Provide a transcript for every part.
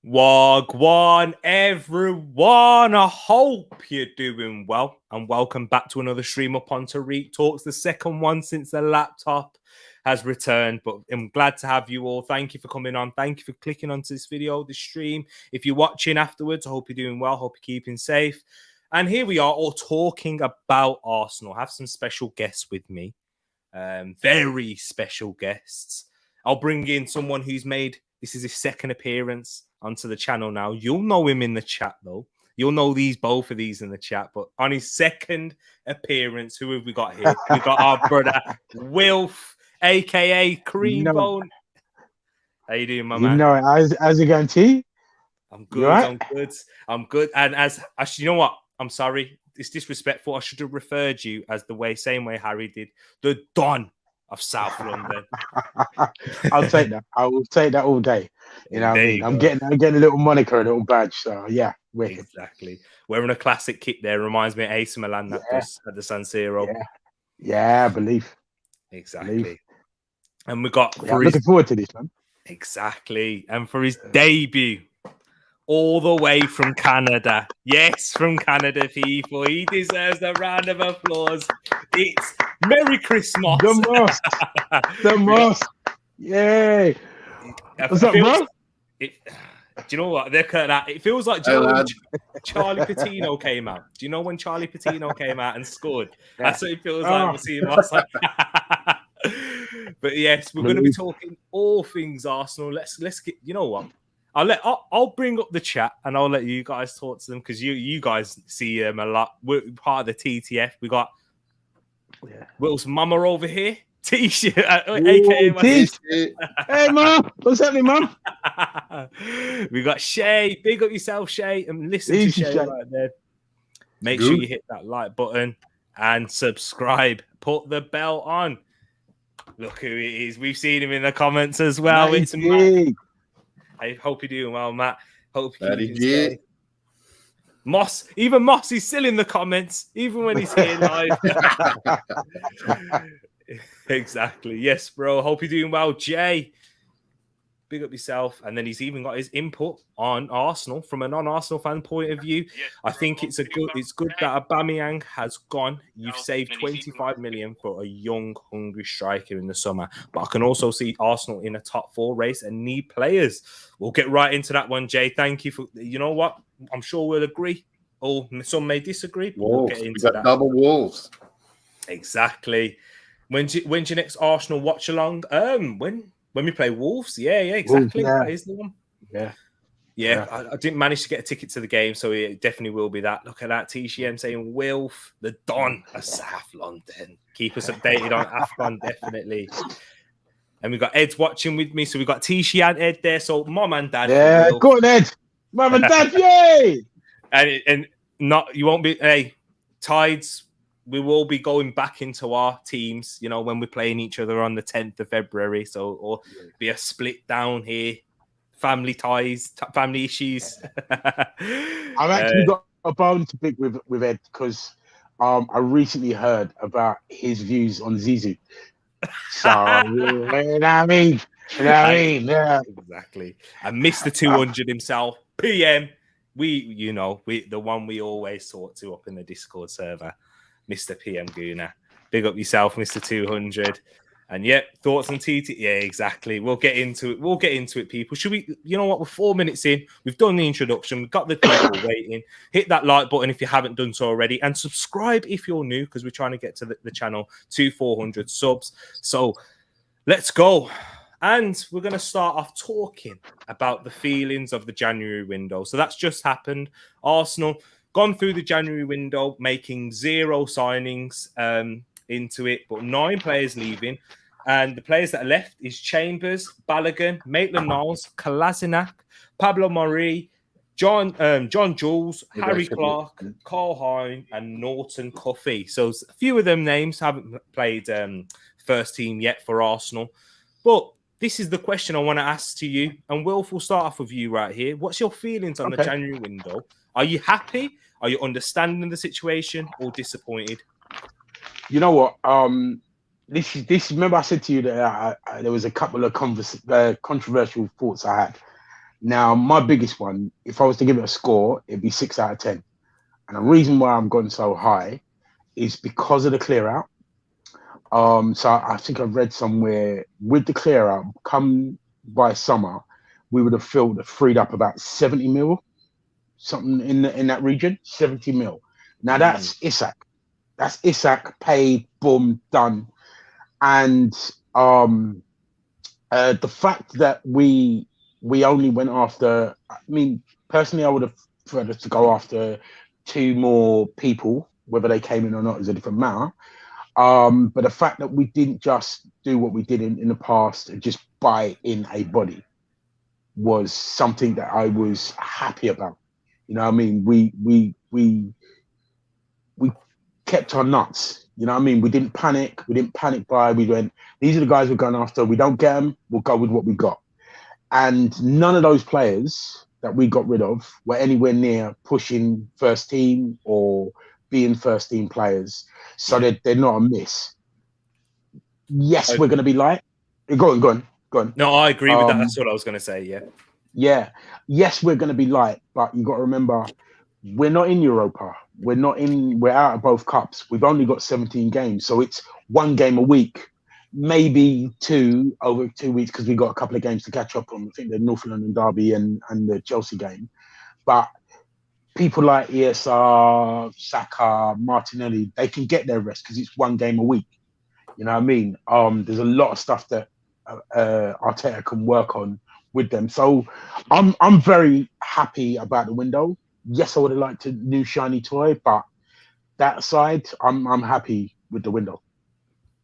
Wagwan, everyone. I hope you're doing well, and welcome back to another stream up on Tereak Talks, the second one since the laptop has returned. But I'm glad to have you all. Thank you for coming on. Thank you for clicking onto this video, this stream. If you're watching afterwards, I hope you're doing well. Hope you're keeping safe. And here we are, all talking about Arsenal. I have some special guests with me, very special guests. I'll bring in someone who's made this is his second appearance onto the channel now. You'll know him in the chat, though. You'll know both of these in the chat. But on his second appearance, who have we got here? We've got our brother, Wilf, a.k.a. Creambone. How you doing, my man? You know it. How's it going, T? I'm good. Right? I'm good. And actually, you know what? I'm sorry. It's disrespectful. I should have referred you as same way Harry did. The Don of South London. I'll take that. I will take that all day. You know what I mean? I'm getting a little moniker, a little badge. So yeah, wicked. Exactly. Wearing a classic kit there reminds me of AC Milan that does at the San Siro. Yeah, belief. Exactly. And we got I'm looking forward to this, man. Exactly. And for his debut, all the way from Canada. Yes, from Canada, people. He deserves a round of applause. It's Merry Christmas. The most. Yay. What's up, bro? Do you know what? It feels like Charlie Patino came out. Do you know when Charlie Patino came out and scored? That's what it feels like. We'll see him. But yes, we're going to be talking all things Arsenal. Let's get. You know what? I'll bring up the chat and I'll let you guys talk to them because you guys see them a lot. We're part of the TTF. We got Will's mama over here. T-shirt, aka T-shirt. Hey, mom, what's happening, mom? We got Shay. Big up yourself, Shay, and listen to Shay right there. Make sure you hit that like button and subscribe. Put the bell on. Look who it is. We've seen him in the comments as well. It's Matt. I hope you're doing well, Matt. Hope you can stay. Moss, even Moss is still in the comments, even when he's here live. Exactly. Yes, bro. Hope you're doing well, Jay. Big up yourself. And then he's even got his input on Arsenal from a non-Arsenal fan point of view. I think it's good that Aubameyang has gone. You've saved 25 million for a young, hungry striker in the summer. But I can also see Arsenal in a top 4 race and need players. We'll get right into that one, Jay. Thank you for. You know what? I'm sure we'll agree, or some may disagree. We'll get into that. Double Wolves. Exactly. When's your next Arsenal watch along? When we play Wolves, exactly. That is the one. Yeah. I didn't manage to get a ticket to the game, so it definitely will be that. Look at that TCM saying Wilf, the Don of South London. Keep us updated on AFCON, definitely. And we've got Ed's watching with me, so we've got Tishy and Ed there. So mom and dad. Yeah, go on, Ed. Mom and dad, yay! And not you won't be. Hey, Tides. We will be going back into our teams, when we're playing each other on the 10th of February. So, or be a split down here, family ties, family issues. I've actually got a bone to pick with Ed because I recently heard about his views on Zizou. So, you know what I mean? Yeah. Exactly. And Mr. 200 himself, PM. The one we always talk to up in the Discord server. Mr. PM Gooner. Big up yourself, Mr. 200. And thoughts on TT. Yeah, exactly. We'll get into it, people. Should we, you know what? We're 4 minutes in. We've done the introduction. We've got the people waiting. Hit that like button if you haven't done so already. And subscribe if you're new, because we're trying to get to the channel to 400 subs. So let's go. And we're going to start off talking about the feelings of the January window. So that's just happened. Arsenal gone through the January window, making 0 signings into it, but 9 players leaving. And the players that are left is Chambers, Balogun, Maitland-Niles, Kolasinac, Pablo Mari, John Jules, Harry Clark, Carl Hine, and Norton Cuffy. So a few of them names haven't played first team yet for Arsenal. But this is the question I want to ask to you. And Wilf, we'll start off with you right here. What's your feelings on the January window? Are you happy? Are you understanding the situation or disappointed? You know what? This. Remember, I said to you that there was a couple of controversial thoughts I had. Now, my biggest one, if I was to give it a score, it'd be 6 out of 10. And the reason why I'm going so high is because of the clear out. So I think I've read somewhere with the clear out, come by summer, we would have freed up about 70 mil, something in that region, 70 mil. Now that's Isak. That's Isak paid, boom, done. And the fact that we only went after, I mean, personally, I would have preferred us to go after 2 more people, whether they came in or not is a different matter. But the fact that we didn't just do what we did in the past and just buy in a body was something that I was happy about. You know what I mean? We kept our nuts. You know what I mean? We didn't panic. We didn't panic buy. We went, these are the guys we're going after. We don't get them. We'll go with what we got. And none of those players that we got rid of were anywhere near pushing first team or being first team players. So they're not a miss. Yes, we're going to be light. Go on. No, I agree with that. That's what I was going to say. Yeah. Yeah. Yes, we're going to be light, but you got to remember, we're not in Europa. We're out of both cups. We've only got 17 games. So it's 1 game a week, maybe 2 over 2 weeks because we've got a couple of games to catch up on. I think the North London Derby and the Chelsea game. But people like ESR, Saka, Martinelli, they can get their rest because it's 1 game a week. You know what I mean? There's a lot of stuff that Arteta can work on with them. So I'm very happy about the window. Yes, I would have liked a new shiny toy, but that aside, I'm happy with the window.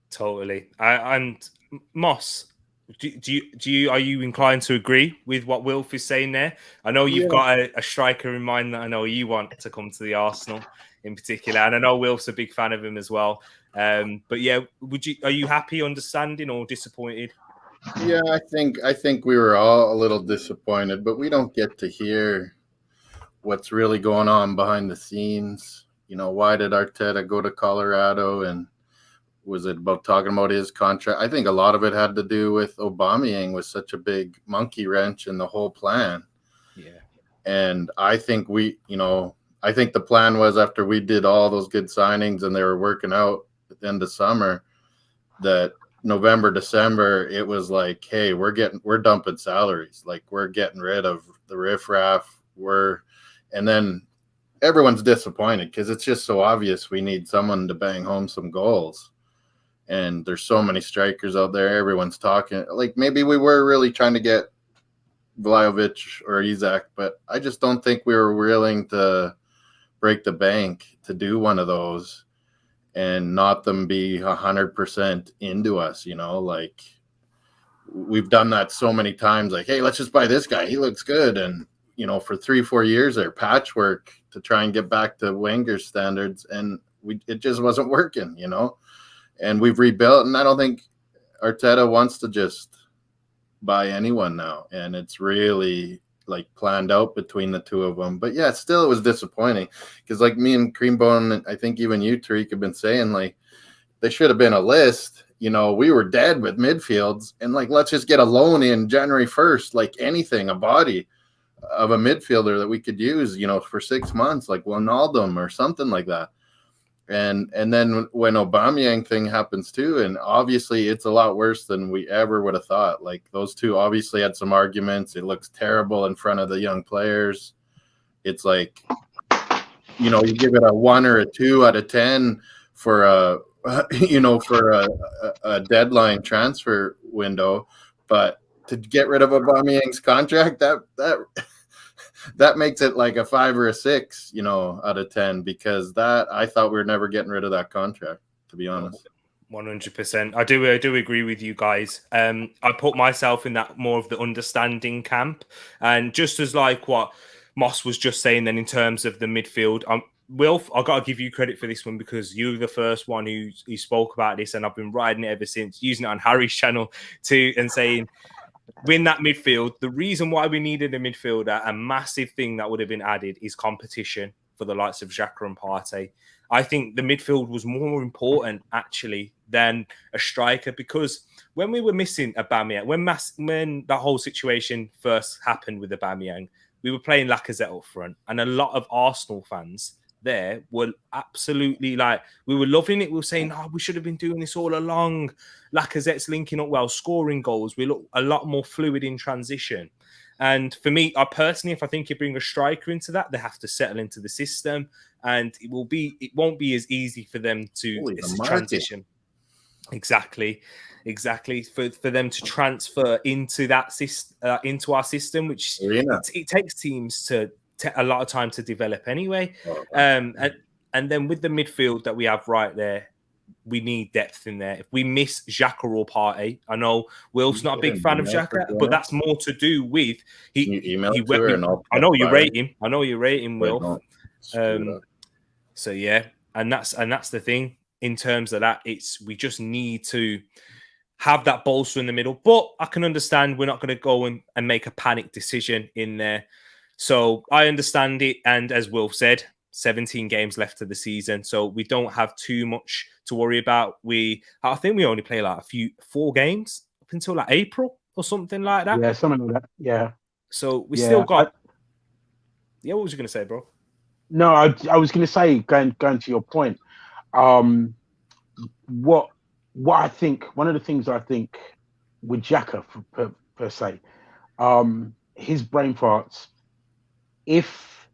Totally. And Moss, are you inclined to agree with what Wilf is saying there? I know you've got a striker in mind that I know you want to come to the Arsenal in particular, and I know Wilf's a big fan of him as well. But yeah, are you happy, understanding, or disappointed? Yeah, I think we were all a little disappointed, but we don't get to hear what's really going on behind the scenes. You know, why did Arteta go to Colorado, and was it about talking about his contract? I think a lot of it had to do with Aubameyang was such a big monkey wrench in the whole plan. Yeah. And I think I think the plan was after we did all those good signings and they were working out at the end of summer, that November, December, it was like, hey, we're dumping salaries. Like, we're getting rid of the riffraff. And then everyone's disappointed because it's just so obvious we need someone to bang home some goals. And there's so many strikers out there. Everyone's talking. Like, maybe we were really trying to get Vlahovic or Isak, but I just don't think we were willing to break the bank to do one of those and not them be 100% into us, you know, like we've done that so many times. Like, hey, let's just buy this guy. He looks good. And, you know, for 3-4 years there, patchwork to try and get back to Wenger's standards. And it just wasn't working, you know, and we've rebuilt. And I don't think Arteta wants to just buy anyone now. And it's really like planned out between the two of them. But yeah, still it was disappointing because like me and Creambone, I think even you, Tereak, have been saying like they should have been a list. You know, we were dead with midfields and like, let's just get a loan in January 1st, like anything, a body of a midfielder that we could use, you know, for 6 months, like Wijnaldum or something like that. And then when Aubameyang thing happens too, and obviously it's a lot worse than we ever would have thought. Like those two obviously had some arguments. It looks terrible in front of the young players. It's like, you know, you give it a 1 or a 2 out of 10 for a deadline transfer window, but to get rid of Aubameyang's contract, that makes it like a 5 or a 6, you know, out of 10, because that I thought we were never getting rid of that contract, to be honest. 100%. I do agree with you guys. I put myself in that more of the understanding camp, and just as like what Moss was just saying, then in terms of the midfield, Wilf, I got to give you credit for this one because you were the first one who spoke about this, and I've been riding it ever since, using it on Harry's channel too, and saying, win that midfield. The reason why we needed a midfielder, a massive thing that would have been added, is competition for the likes of Xhaka and Partey. I think the midfield was more important actually than a striker, because when we were missing Aubameyang, when that whole situation first happened with Aubameyang, we were playing Lacazette up front, and a lot of Arsenal fans there were absolutely like, we were loving it. We were saying, oh, we should have been doing this all along. Lacazette's linking up well, scoring goals. We look a lot more fluid in transition. And for me, I personally, if I think you bring a striker into that, they have to settle into the system, and it won't be as easy for them to transition. Exactly. For them to transfer into that into our system, which it takes teams a lot of time to develop anyway. And then with the midfield that we have right there, we need depth in there. If we miss Xhaka or Partey, I know Will's not a big fan of Xhaka, but that's more to do with I know you rate him, Will. So yeah, and that's the thing in terms of that. We just need to have that bolster in the middle. But I can understand we're not going to go and make a panic decision in there. So I understand it. And as Will said, 17 games left of the season, so we don't have too much to worry about. I think we only play like 4 games up until like April or something like that. Yeah, something like that. Yeah. So we still got. What was you going to say, bro? No, I was going to say, going to your point. What I think, one of the things I think with Xhaka per se, his brain farts. If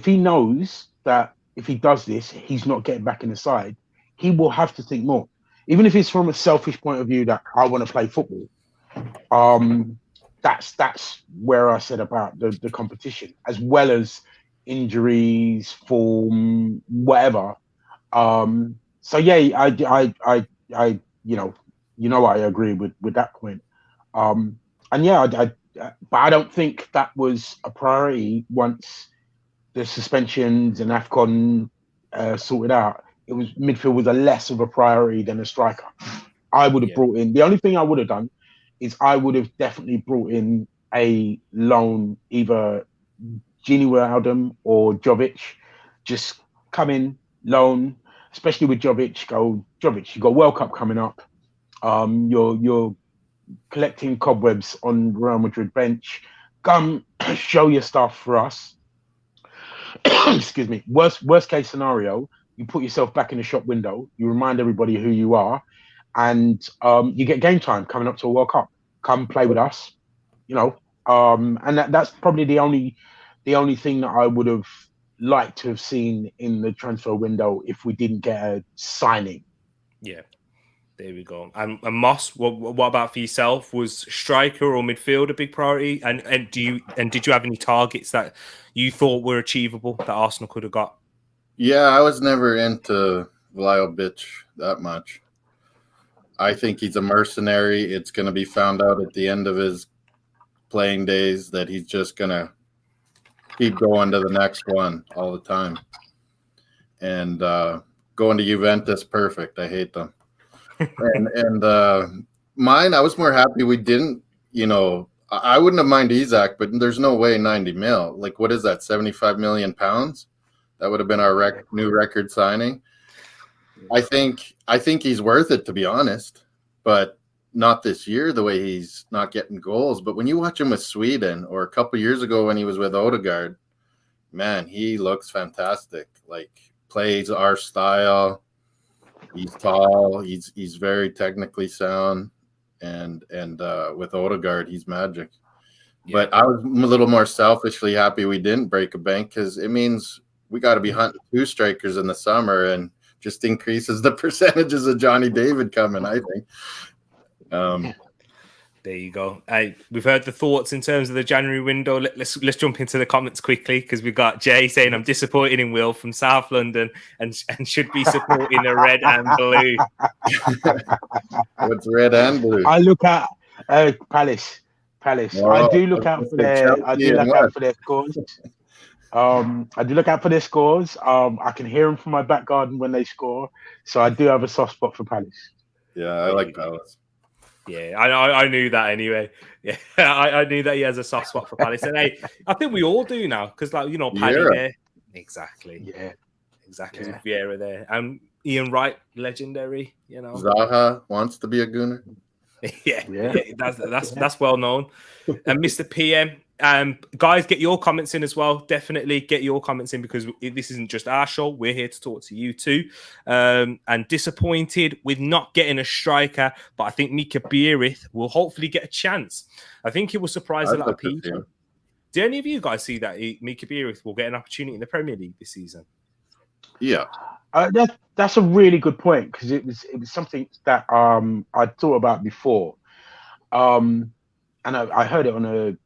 he knows that if he does this, he's not getting back in the side, he will have to think more. Even if it's from a selfish point of view that I want to play football. That's where I said about the competition, as well as injuries, form, whatever. So yeah, I I agree with that point. And yeah, but I don't think that was a priority once the suspensions and AFCON sorted out. It was midfield was a less of a priority than a striker. I would have brought in. The only thing I would have done is I would have definitely brought in a loan, either Gini Wijnaldum or Jovic. Just come in, loan, especially with Jovic. Jovic, you got World Cup coming up. You're collecting cobwebs on Real Madrid bench. Come show your stuff for us. Excuse me. Worst case scenario, you put yourself back in the shop window. You remind everybody who you are, and you get game time coming up to a World Cup. Come play with us, and that's probably the only thing that I would have liked to have seen in the transfer window if we didn't get a signing. Yeah. There we go. And Moss, what about for yourself? Was striker or midfield a big priority? And did you have any targets that you thought were achievable that Arsenal could have got? Yeah, I was never into Vlahovic that much. I think he's a mercenary. It's going to be found out at the end of his playing days that he's just going to keep going to the next one all the time. And going to Juventus, perfect. I hate them. and mine, I was more happy we didn't, I wouldn't have minded Isak, but there's no way 90 mil. Like, what is that, 75 million pounds? That would have been our new record signing. I think he's worth it, to be honest, but not this year, the way he's not getting goals. But when you watch him with Sweden, or a couple years ago when he was with Odegaard, man, he looks fantastic. Like, plays our style. He's tall. He's very technically sound, and with Odegaard, he's magic. Yeah. But I was a little more selfishly happy we didn't break a bank, because it means we got to be hunting 2 strikers in the summer, and just increases the percentages of Johnny David coming, I think. There you go. We've heard the thoughts in terms of the January window. Let's jump into the comments quickly, because we've got Jay saying, I'm disappointed in Will from South London and should be supporting the red and blue. What's red and blue? I look at Palace. Oh, I do look out for their scores. I do look out for their scores. I can hear them from my back garden when they score. So I do have a soft spot for Palace. Yeah, I like Palace. Yeah, I knew that anyway. Yeah, I knew that he has a soft spot for Palace. And I think we all do now, because, Paddy there. Exactly. Yeah. Exactly. Yeah. With Vieira there. Ian Wright, legendary. You know, Zaha wants to be a Gooner. yeah, that's well known. And Mr. PM, guys, get your comments in as well. Definitely get your comments in, because this isn't just our show. We're here to talk to you too. And disappointed with not getting a striker, but I think Mika Bierith will hopefully get a chance. I think it will surprise a lot of people. Do any of you guys see that Mika Bierith will get an opportunity in the Premier League this season? Yeah. That's a really good point, because it was something that I thought about before, and I heard it on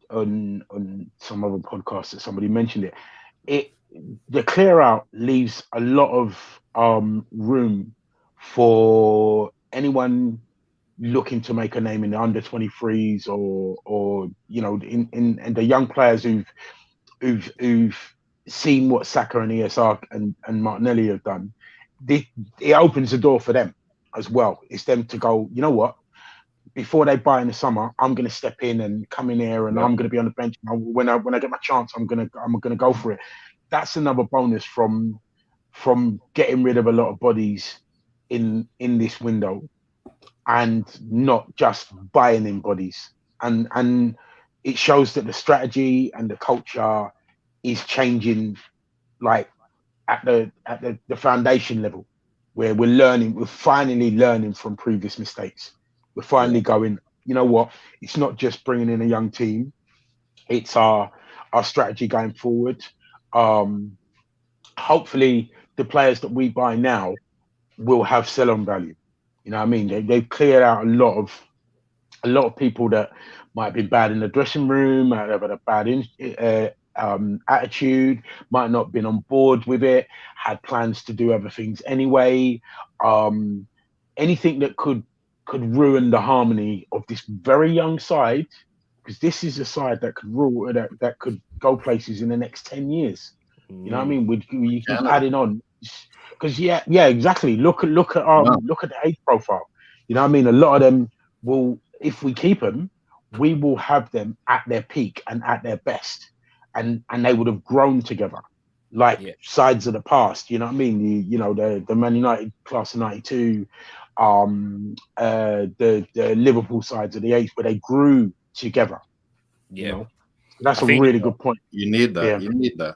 some other podcast that somebody mentioned it. The clear out leaves a lot of room for anyone looking to make a name in the under 23s or you know in the young players who've seen what Saka and ESR and Martinelli have done. It opens the door for them as well. It's them to go, you know what, before they buy in the summer, I'm going to step in and come in here, and I'm going to be on the bench. When I get my chance, I'm going to go for it. That's another bonus from getting rid of a lot of bodies in this window, and not just buying in bodies. And it shows that the strategy and the culture is changing, like at the foundation level, where we're finally learning from previous mistakes. We're finally going, you know what, it's not just bringing in a young team, it's our strategy going forward. Hopefully the players that we buy now will have sell-on value. You know what I mean? They've cleared out a lot of people that might have been bad in the dressing room, might have had a bad attitude, might not have been on board with it, had plans to do other things anyway. Anything that could ruin the harmony of this very young side, because this is a side that could rule, that could go places in the next 10 years. You know what I mean? You keep adding on, because exactly. Look at the age profile. You know what I mean? A lot of them will, if we keep them, we will have them at their peak and at their best, and they would have grown together, like sides of the past. You know what I mean? The Man United class of '92, the Liverpool sides of the '80s, where they grew together. Yeah, you know? That's a really good point. You need that. Yeah. You need that.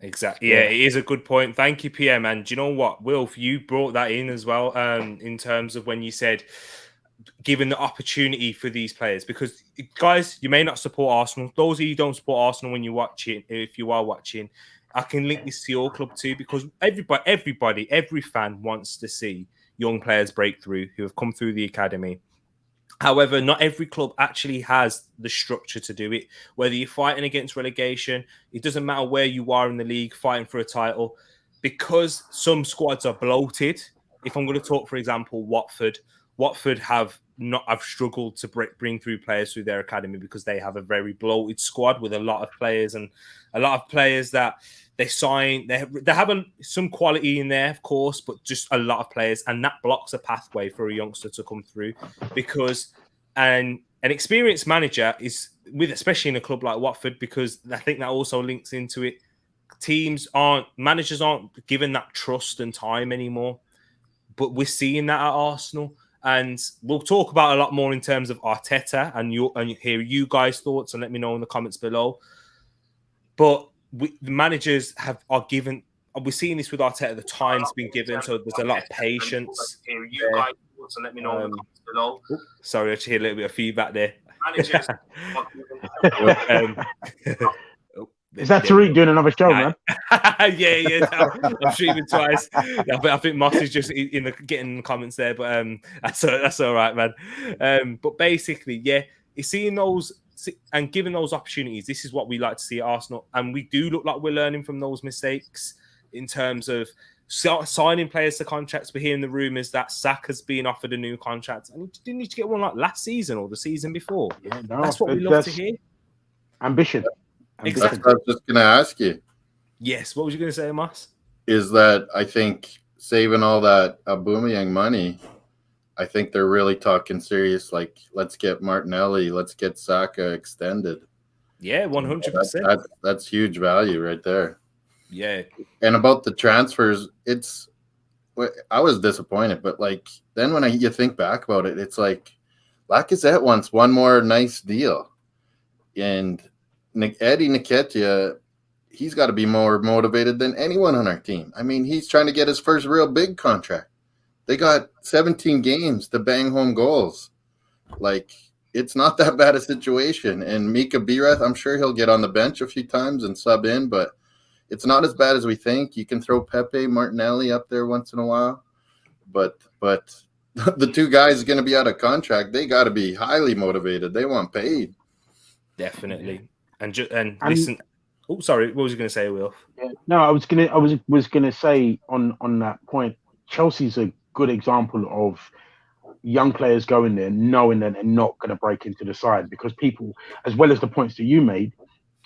Exactly. Yeah, it is a good point. Thank you, PM. And do you know what, Wilf, you brought that in as well, in terms of when you said given the opportunity for these players, because guys, you may not support Arsenal. Those of you who don't support Arsenal, when you're watching, if you are watching, I can link this to your club too, because every fan wants to see young players break through who have come through the academy. However, not every club actually has the structure to do it. Whether you're fighting against relegation, it doesn't matter where you are in the league, fighting for a title, because some squads are bloated. If I'm going to talk, for example, Watford have struggled to bring through players through their academy, because they have a very bloated squad with a lot of players, and a lot of players that they sign. They have some quality in there, of course, but just a lot of players, and that blocks a pathway for a youngster to come through, because an experienced manager is especially in a club like Watford, because I think that also links into it. Managers aren't given that trust and time anymore, but we're seeing that at Arsenal. And we'll talk about a lot more in terms of Arteta, and hear you guys' thoughts, and let me know in the comments below. But the managers are given. We're seeing this with Arteta. The time's been given, so there's a lot of patience. Hear you guys' thoughts, and let me know in the comments below. Sorry, I just hear a little bit of feedback there. Managers. Is that Tereak doing another show, man? Yeah. I'm streaming twice. I think Moss is just getting the comments there, but that's all right, man. But basically, it's seeing those and giving those opportunities. This is what we like to see at Arsenal, and we do look like we're learning from those mistakes in terms of signing players to contracts. We're hearing the rumours that Saka's being offered a new contract, and he didn't need to get one like last season or the season before. That's what we love to hear. Ambition. Exactly. That's what I was just going to ask you. Yes. What was you going to say, Mas? Is that I think saving all that Aubameyang money, I think they're really talking serious. Like, let's get Martinelli, let's get Saka extended. Yeah, 100%. That's huge value right there. Yeah. And about the transfers, I was disappointed, but like then when you think back about it, it's like Lacazette wants one more nice deal, and Eddie Nketiah, he's got to be more motivated than anyone on our team. I mean, he's trying to get his first real big contract. They got 17 games to bang home goals. Like, it's not that bad a situation. And Mika Biereth, I'm sure he'll get on the bench a few times and sub in, but it's not as bad as we think. You can throw Pepe Martinelli up there once in a while, but the two guys are going to be out of contract. They got to be highly motivated. They want paid. Definitely. And listen. Oh, sorry. What was you going to say, Will? Yeah, no, I was gonna say on that point. Chelsea's a good example of young players going there knowing that they're not going to break into the side, because people, as well as the points that you made,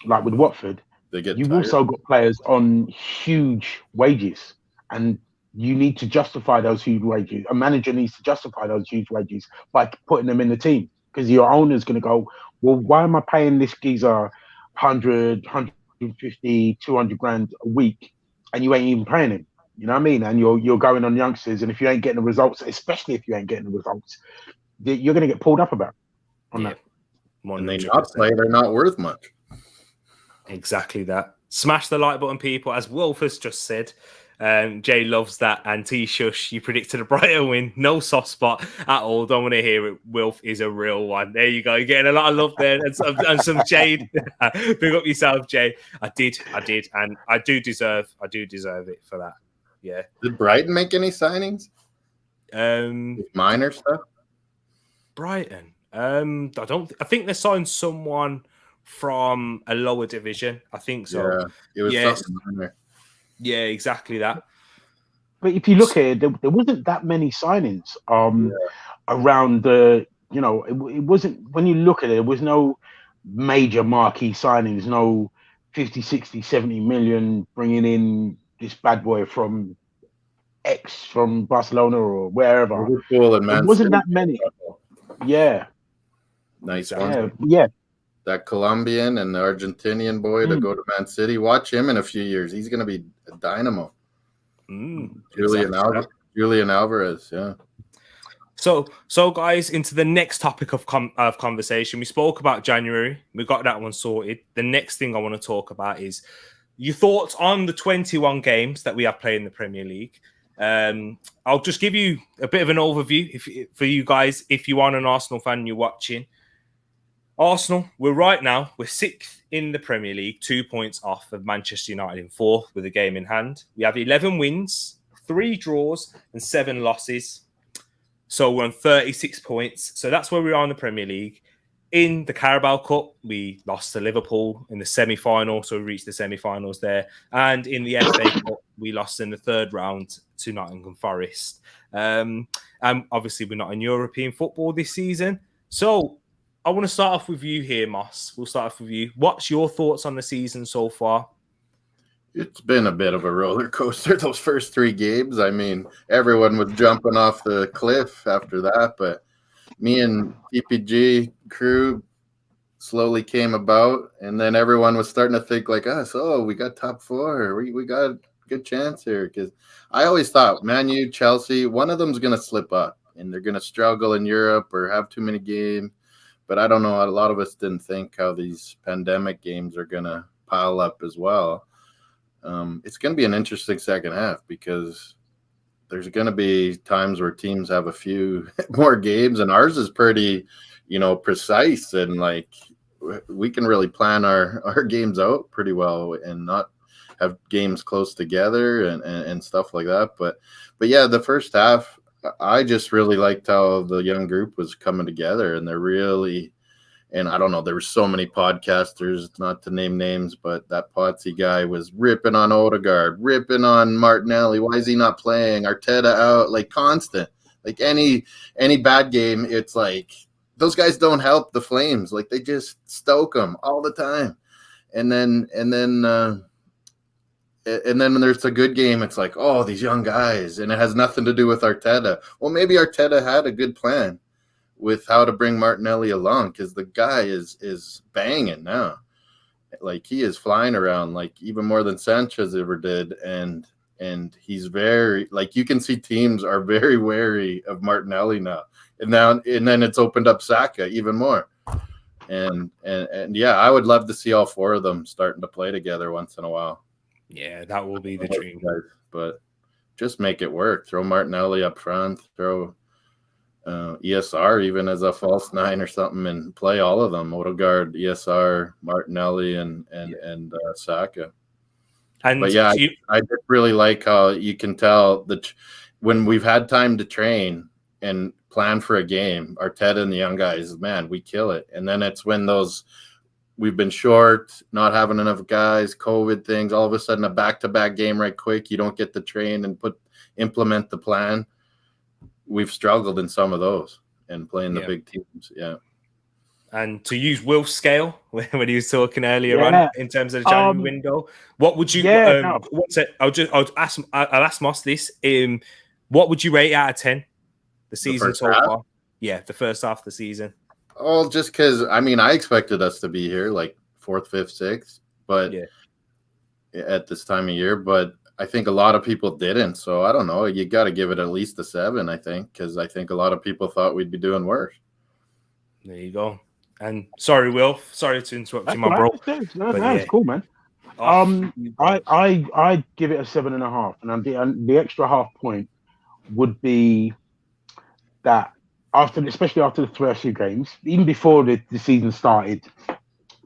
like with Watford, you've also got players on huge wages, and you need to justify those huge wages. A manager needs to justify those huge wages by putting them in the team, because your owner's going to go, well, why am I paying this geezer 100, 150, 200 grand a week and you ain't even paying him? You know what I mean? And you're going on youngsters, and if you ain't getting the results, especially if you ain't getting the results, you're going to get pulled up about on that. And they not play, they're not worth much. Exactly that. Smash the like button, people. As Wolf has just said, Jay loves that. And T-Shush, you predicted a Brighton win. No soft spot at all. Don't want to hear it. Wilf is a real one. There you go. You're getting a lot of love there. And some Jade. Big up yourself, Jay. I did. And I do deserve it for that. Yeah. Did Brighton make any signings? Minor stuff? Brighton. I think they signed someone from a lower division. I think so. Yeah, it was something minor. Yeah, exactly that. But if you look at it, there wasn't that many signings around the, it wasn't, when you look at it, there was no major marquee signings, no 50, 60, 70 million bringing in this bad boy from from Barcelona or wherever. It wasn't that many. Yeah. Nice one. Yeah. That Colombian and the Argentinian boy to go to Man City. Watch him in a few years. He's going to be a dynamo. Julian Alvarez, yeah. So guys, into the next topic of conversation. We spoke about January. We got that one sorted. The next thing I want to talk about is your thoughts on the 21 games that we have played in the Premier League. I'll just give you a bit of an overview for you guys. If you are an Arsenal fan and you're watching, Arsenal, we're sixth in the Premier League, 2 points off of Manchester United in fourth with a game in hand. We have 11 wins, 3 draws, and 7 losses. So we're on 36 points. So that's where we are in the Premier League. In the Carabao Cup, we lost to Liverpool in the semi-final, so we reached the semi-finals there. And in the FA Cup, we lost in the third round to Nottingham Forest. And obviously, we're not in European football this season. So I want to start off with you here, Moss. We'll start off with you. What's your thoughts on the season so far? It's been a bit of a roller coaster, those first 3 games. I mean, everyone was jumping off the cliff after that, but me and PPG crew slowly came about, and then everyone was starting to think like us, we got top 4. We got a good chance here, because I always thought Man U, Chelsea, one of them's going to slip up, and they're going to struggle in Europe or have too many games. But I don't know. A lot of us didn't think how these pandemic games are going to pile up as well. It's going to be an interesting second half, because there's going to be times where teams have a few more games, and ours is pretty, precise, and like we can really plan our games out pretty well and not have games close together and stuff like that. But yeah, the first half, I just really liked how the young group was coming together, and they're really, and I don't know, there were so many podcasters, not to name names, but that Potsy guy was ripping on Odegaard, ripping on Martinelli. Why is he not playing? Arteta out, like constant. Like any bad game, it's like those guys don't help the Flames. Like they just stoke them all the time. And then when there's a good game, it's like, these young guys, and it has nothing to do with Arteta. Well, maybe Arteta had a good plan with how to bring Martinelli along, because the guy is banging now. Like he is flying around, like even more than Sanchez ever did. And and he's very, like, you can see teams are very wary of Martinelli now, and then it's opened up Saka even more. And yeah, I would love to see all four of them starting to play together once in a while. Yeah, that will be the dream. But just make it work. Throw Martinelli up front. Throw ESR even as a false nine or something, and play all of them: Odegaard, ESR, Martinelli, and Saka. But yeah, I just really like how you can tell that when we've had time to train and plan for a game, Arteta and the young guys, man, we kill it. And then it's when we've been short, not having enough guys, COVID things, all of a sudden a back-to-back game right quick, you don't get to train and implement the plan. We've struggled in some of those and playing the big teams. Yeah. And to use Will's scale when he was talking earlier on in terms of the January window, what would you? I'll ask Moss this. What would you rate out of 10? The season so far? Yeah, the first half of the season. Oh, just because I expected us to be here like 4th, 5th, 6th, but at this time of year, but I think a lot of people didn't. So I don't know. You got to give it at least a 7, I think, because I think a lot of people thought we'd be doing worse. There you go. And sorry, Will. Sorry to interrupt you, my bro. It's cool, man. I give it a 7.5, and the extra half point would be that especially after the first few games, even before the season started,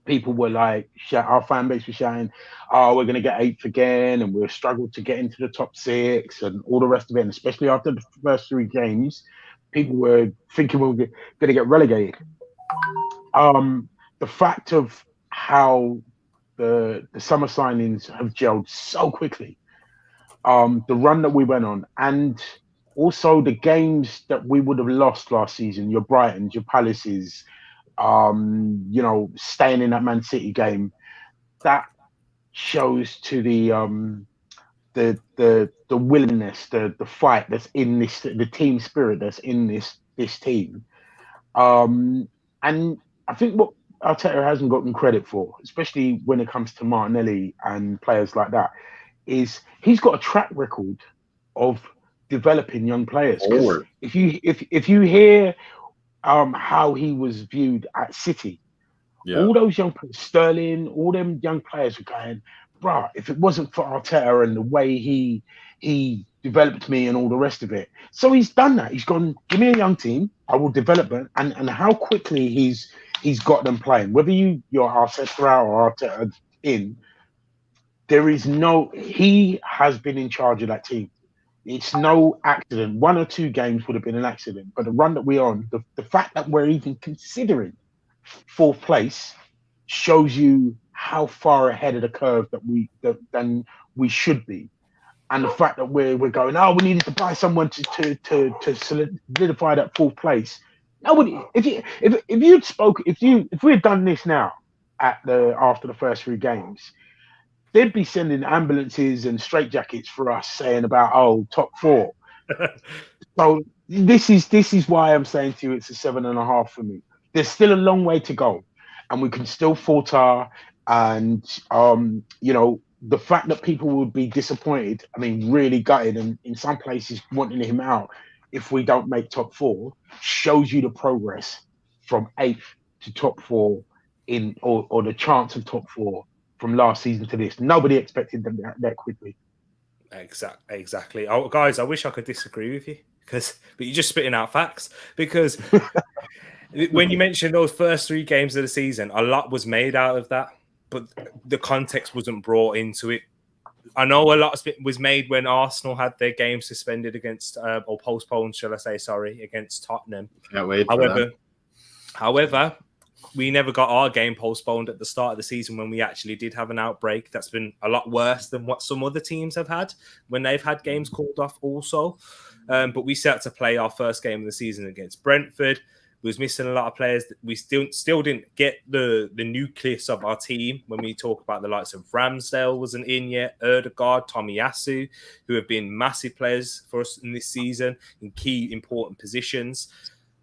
people were like, our fan base was shouting, "Oh, we're going to get 8th again, and we'll struggle to get into the top 6, and all the rest of it." And especially after the first 3 games, people were thinking we were going to get relegated. The fact of how the summer signings have gelled so quickly, the run that we went on, and also the games that we would have lost last season, your Brightons, your Palaces, staying in that Man City game, that shows to the willingness, the fight that's in this, the team spirit that's in this team. And I think what Arteta hasn't gotten credit for, especially when it comes to Martinelli and players like that, is he's got a track record of developing young players. If you hear how he was viewed at City, all those young players, Sterling, all them young players were going, "Bruh, if it wasn't for Arteta and the way he developed me and all the rest of it." So he's done that. He's gone, "Give me a young team, I will develop it." And how quickly he's got them playing. Whether you're Arteta out or Arteta in, he has been in charge of that team. It's no accident. 1 or 2 games would have been an accident, but the run that we're on, the fact that we're even considering 4th place shows you how far ahead of the curve than we should be. And the fact that we're going, "Oh, we needed to buy someone to solidify that 4th place." Nobody. If we had done this now after the first 3 games, they'd be sending ambulances and straitjackets for us, saying about, "Oh, top 4." So this is why I'm saying to you it's a 7.5 for me. There's still a long way to go, and we can still falter. And the fact that people would be disappointed, really gutted, and in some places wanting him out if we don't make top 4, shows you the progress from 8th to top 4 or the chance of top 4 from last season to this. Nobody expected them that quickly. Exactly. Oh, guys, I wish I could disagree with you, but you're just spitting out facts. Because when you mentioned those first 3 games of the season, a lot was made out of that, but the context wasn't brought into it. I know a lot was made when Arsenal had their game suspended against, or postponed, shall I say, against Tottenham. Can't wait for that. However, we never got our game postponed at the start of the season when we actually did have an outbreak. That's been a lot worse than what some other teams have had when they've had games called off also. But we set to play our first game of the season against Brentford. We was missing a lot of players. We still didn't get the nucleus of our team when we talk about the likes of Ramsdale wasn't in yet, Odegaard, Tomiyasu, who have been massive players for us in this season in key important positions.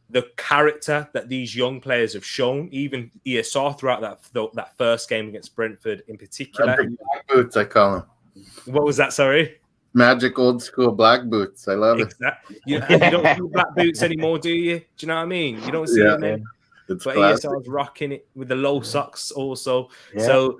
The character that these young players have shown, even ESR throughout that first game against Brentford in particular. Black boots, I call them. What was that? Sorry. Magic old school black boots. I love it. Exactly. You don't see black boots anymore, do you? Do you know what I mean? You don't see Yeah, them. it's But classic. ESL's rocking it with the low socks also. Yeah. So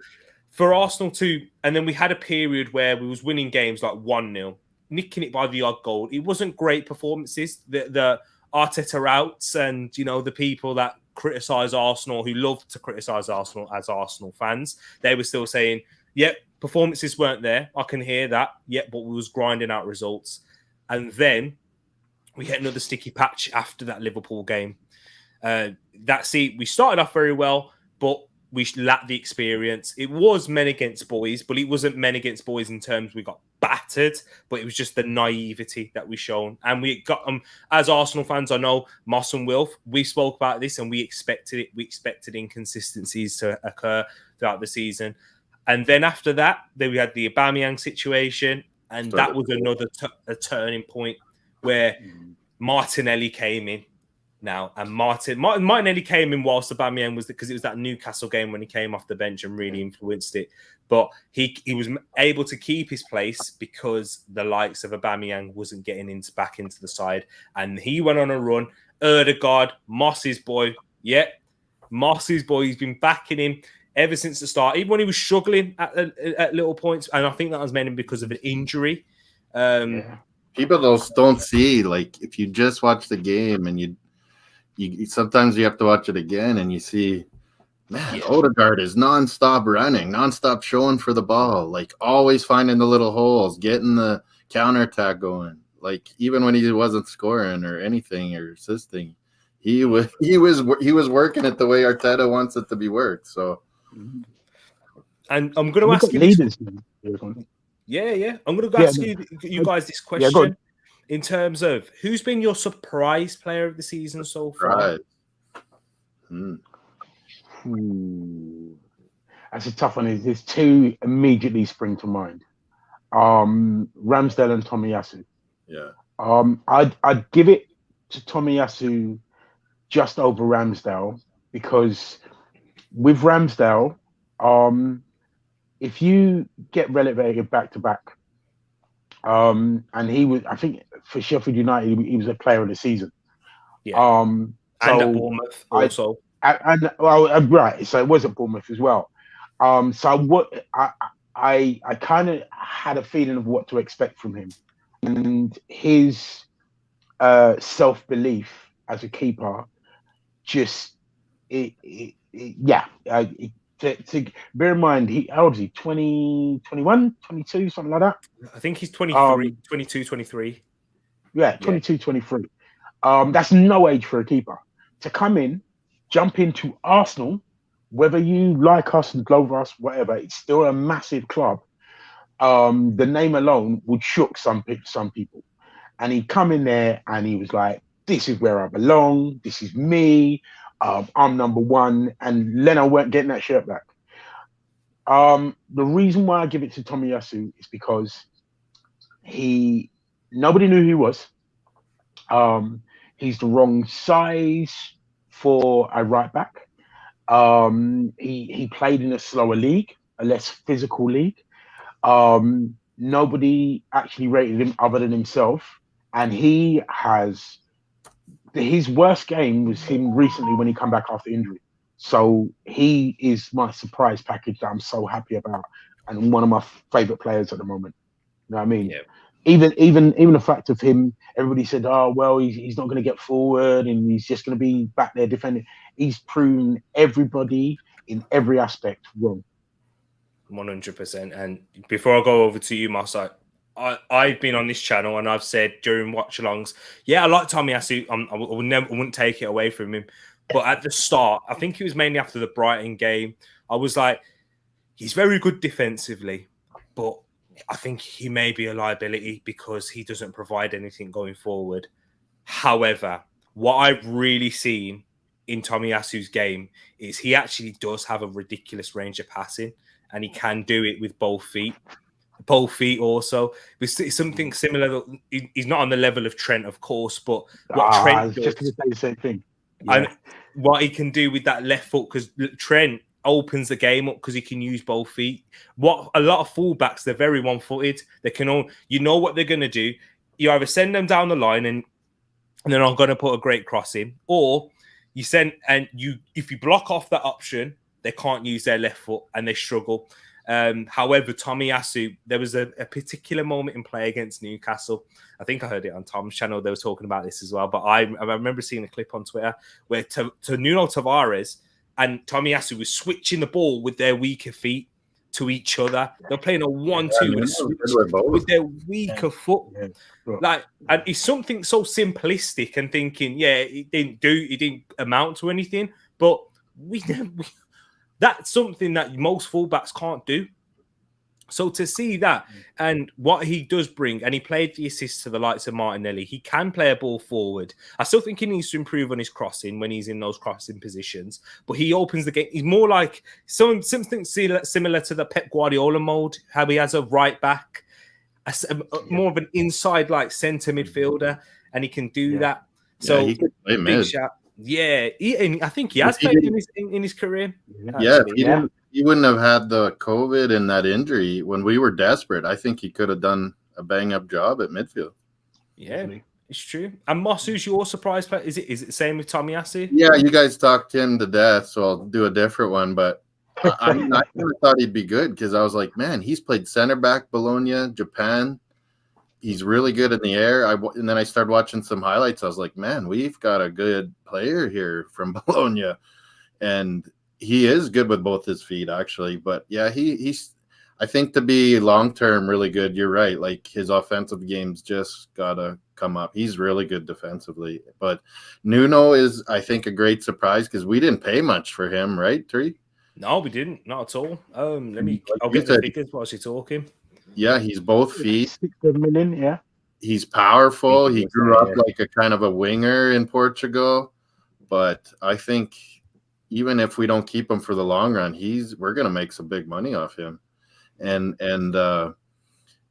for Arsenal too, and then we had a period where we was winning games like 1-0, nicking it by the odd goal. It wasn't great performances. The Arteta outs and, you know, the people that criticise Arsenal, who love to criticise Arsenal as Arsenal fans, they were still saying, yep, performances weren't there. I can hear that. Yep, but we was grinding out results. And then we hit another sticky patch after that Liverpool game. We started off very well, but we lacked the experience. It was men against boys, but it wasn't men against boys in terms we got battered, but it was just the naivety that we shown. And we got as Arsenal fans, I know Moss and Wilf, we spoke about this and we expected it. We expected inconsistencies to occur throughout the season. And then after that, then we had the Aubameyang situation, and that was another turning point where Martinelli came in. Now, and Martinelli came in whilst Aubameyang was, because it was that Newcastle game when he came off the bench and really influenced it. But he was able to keep his place because the likes of Aubameyang wasn't getting back into the side, and he went on a run. Erdegaard, Moss's boy, Moss's boy. He's been backing him ever since the start, even when he was struggling at little points, and I think that was mainly because of an injury. People don't see, like, if you just watch the game and you sometimes you have to watch it again and you see, man, Odegaard is nonstop running, nonstop showing for the ball, like always finding the little holes, getting the counterattack going. Like even when he wasn't scoring or anything or assisting, he was working it the way Arteta wants it to be worked. So, and I'm going to ask you leaders. I'm going to ask you guys this question. In terms of who's been your surprise player of the season so far? That's a tough one. There's two immediately spring to mind. Ramsdale and Tomiyasu. Yeah. I'd give it to Tomiyasu just over Ramsdale, because with Ramsdale, if you get relegated back to back, and he was, I think, for Sheffield United, he was a player of the season. Yeah. And at Bournemouth also. Right. So it was at Bournemouth as well. So what I kind of had a feeling of what to expect from him, and his self-belief as a keeper, just to bear in mind, how old is he? 20, 21, 22, something like that? I think he's 23, 22, 23. Yeah, 22, 23. That's no age for a keeper. To come in, jump into Arsenal, whether you like us and love us, whatever, it's still a massive club. The name alone would shock some people. And he'd come in there and he was like, this is where I belong. This is me. I'm number one. And Leno weren't getting that shirt back. The reason why I give it to Tomiyasu is because nobody knew who he was. He's the wrong size for a right back. He played in a slower league, a less physical league. Nobody actually rated him other than himself. And his worst game was him recently when he come back after injury. So he is my surprise package that I'm so happy about, and one of my favorite players at the moment. You know what I mean? Yeah. Even the fact of him, everybody said, oh, well, he's not going to get forward and he's just going to be back there defending. He's proven everybody in every aspect wrong. 100%. And before I go over to you, Moss, I've been on this channel and I've said during watch-alongs, I like Tomiyasu. I wouldn't take it away from him. But at the start, I think it was mainly after the Brighton game, I was like, he's very good defensively, but I think he may be a liability because he doesn't provide anything going forward. However, what I've really seen in Tomiyasu's game is he actually does have a ridiculous range of passing, and he can do it with both feet. Both feet also. It's something similar. He's not on the level of Trent, of course, but what Trent does, just to say the same thing. And what he can do with that left foot, because Trent, opens the game up because he can use both feet. What a lot of fullbacks, they're very one-footed. They can all, you know what they're going to do. You either send them down the line and they're not going to put a great cross in, or you send and if you block off that option, they can't use their left foot and they struggle. However, Tomiyasu, there was a particular moment in play against Newcastle. I think I heard it on Tom's channel. They were talking about this as well. But I remember seeing a clip on Twitter where to Nuno Tavares and Tomiyasu was switching the ball with their weaker feet to each other. They're playing a 1-2 with their weaker foot. Yeah. Like, and it's something so simplistic and thinking, yeah, it didn't amount to anything. But that's something that most fullbacks can't do. So to see that and what he does bring, and he played the assist to the likes of Martinelli, he can play a ball forward. I still think he needs to improve on his crossing when he's in those crossing positions, but he opens the game. He's more like something similar to the Pep Guardiola mode, how he has a right back, more of an inside like centre midfielder, and he can do that. So he can play mid. Yeah, I think he has played in his career. He wouldn't have had the COVID and that injury when we were desperate. I think he could have done a bang-up job at midfield. Yeah, it's true. And Moss, who's your surprise player? Is it the same with Tomiyasu? Yeah, you guys talked him to death, so I'll do a different one. But I never thought he'd be good because I was like, man, he's played center back, Bologna, Japan. He's really good in the air. And then I started watching some highlights. I was like, man, we've got a good player here from Bologna. And he is good with both his feet, actually. But yeah, he's I think to be long-term really good, you're right. Like his offensive game's just got to come up. He's really good defensively. But Nuno is, I think, a great surprise because we didn't pay much for him, right, Tereak? No, we didn't. Not at all. I'll get the figures while she's talking. Yeah, he's both feet. 60 million, yeah. He's powerful. He grew up like a kind of a winger in Portugal. But I think even if we don't keep him for the long run, we're going to make some big money off him. And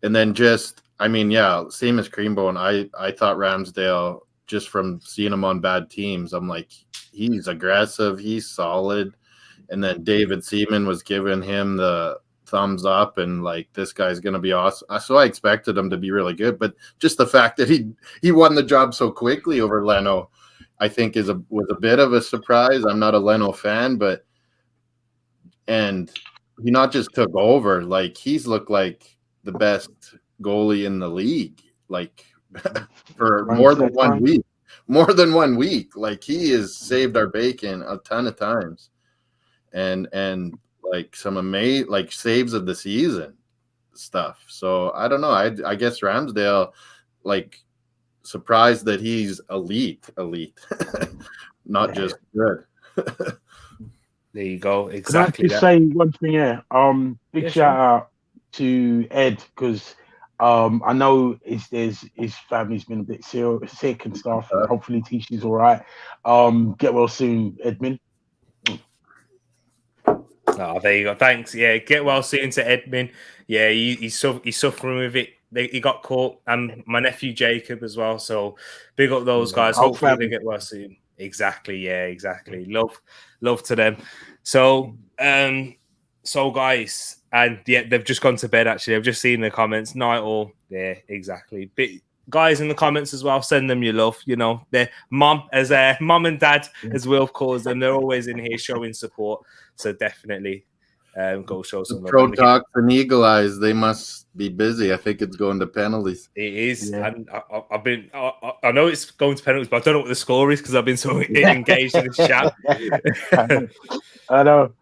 then just, I mean, yeah, same as Creambone. I thought Ramsdale, just from seeing him on bad teams, I'm like, he's aggressive, he's solid. And then David Seaman was giving him the thumbs up and like, this guy's going to be awesome. So I expected him to be really good, but just the fact that he won the job so quickly over Leno, I think was a bit of a surprise. I'm not a Leno fan, and he not just took over, like he's looked like the best goalie in the league, like for more than 1 week. Like he has saved our bacon a ton of times. And like some amazing like saves of the season stuff. So I don't know. I guess Ramsdale, like, surprised that he's elite, not just good. There you go. Exactly. Can I just say one thing here? Big shout out to Ed because I know his family's been a bit sick and stuff. Hopefully, Tisha's all right. Get well soon, Edmund. Oh, there you go. Thanks. Yeah, get well soon to Edmund. Yeah, he's suffering with it. He got caught, and my nephew Jacob as well. So big up those guys. Hopefully they get well soon. Exactly. Yeah, exactly. Love to them. So guys, and yeah, they've just gone to bed. Actually, I've just seen the comments. Night all. Yeah, exactly. But guys in the comments as well, send them your love. You know, their mom and dad, as Will calls them. They're always in here showing support. So definitely go show some love. Pro Talks and Eagle Eyes, they must be busy. I think it's going to penalties. It is. Yeah. And I know it's going to penalties, but I don't know what the score is because I've been so engaged in this chat. I know.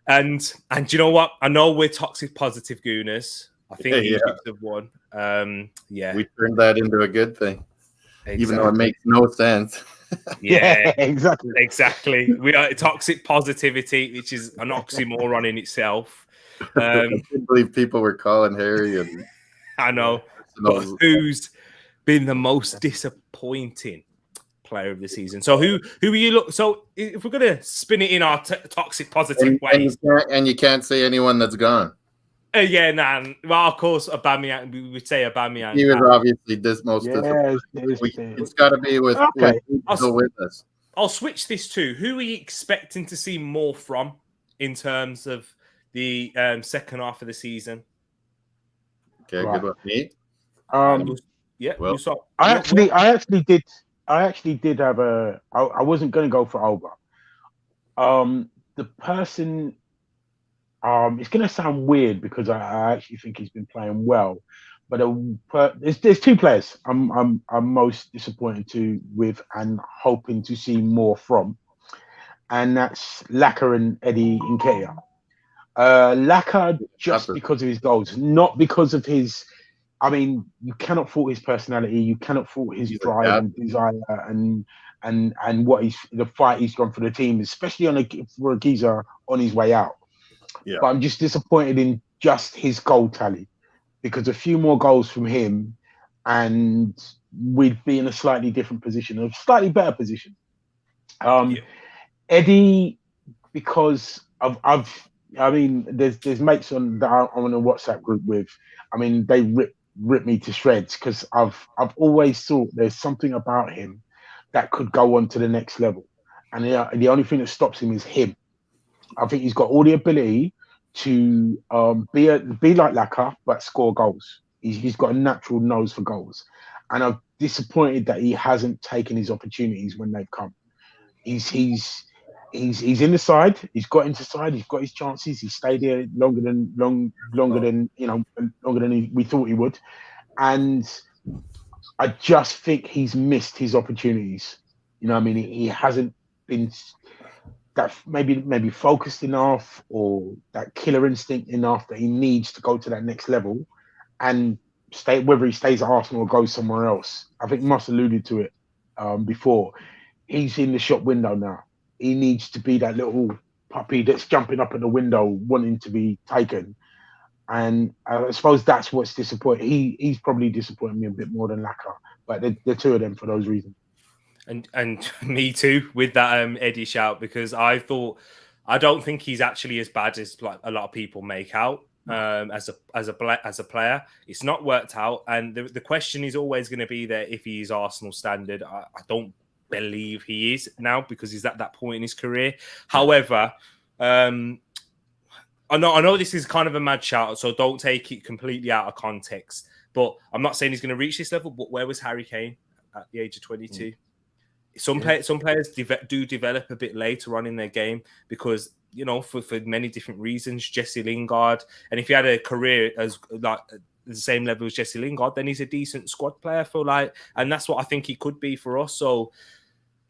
And you know what? I know we're toxic positive Gooners. I think Egypt have won. We turned that into a good thing, even though it makes no sense. Yeah, exactly. We are toxic positivity, which is an oxymoron in itself. I can't believe people were calling Harry. And I know. But who's been the most disappointing player of the season? So who are you look? So if we're gonna spin it in our toxic positive ways, and you can't say anyone that's gone. Well, of course, Aubameyang. We would say Aubameyang. He was obviously it's got to be with us. I'll switch this to who are you expecting to see more from in terms of the second half of the season? Okay, Right. good with me. Well, you saw. I actually did have a. I wasn't going to go for Alba. The person. It's going to sound weird because I actually think he's been playing well, but there's two players I'm most disappointed with and hoping to see more from, and that's Laka and Eddie Nketiah. Laka just because of his goals, not because of his. I mean, you cannot fault his personality. You cannot fault his drive and desire and what the fight he's gone for the team, especially for a geezer on his way out. Yeah. But I'm just disappointed in just his goal tally, because a few more goals from him, and we'd be in a slightly different position, a slightly better position. Eddie, because I mean, there's mates on that I'm on a WhatsApp group with. I mean, they rip me to shreds because I've always thought there's something about him that could go on to the next level, and the only thing that stops him is him. I think he's got all the ability to be like Laka but score goals. He's got a natural nose for goals, and I'm disappointed that he hasn't taken his opportunities when they've come. He's in the side. He's got into side. He's got his chances. He stayed here longer than we thought he would, and I just think he's missed his opportunities. You know what I mean? He hasn't been that maybe focused enough or that killer instinct enough that he needs to go to that next level and stay, whether he stays at Arsenal or goes somewhere else. I think Moss alluded to it before. He's in the shop window now. He needs to be that little puppy that's jumping up at the window wanting to be taken. And I suppose that's what's disappointing. He's probably disappointing me a bit more than Laka, but the two of them for those reasons. And me too with that Eddie shout, because I don't think he's actually as bad as like a lot of people make out as a player. It's not worked out, and the question is always going to be there if he's Arsenal standard. I don't believe he is now because he's at that point in his career. However, I know this is kind of a mad shout, so don't take it completely out of context. But I'm not saying he's going to reach this level. But where was Harry Kane at the age of 22? Some players do develop a bit later on in their game because, you know, for many different reasons. Jesse Lingard, and if he had a career as like the same level as Jesse Lingard, then he's a decent squad player for and that's what I think he could be for us. So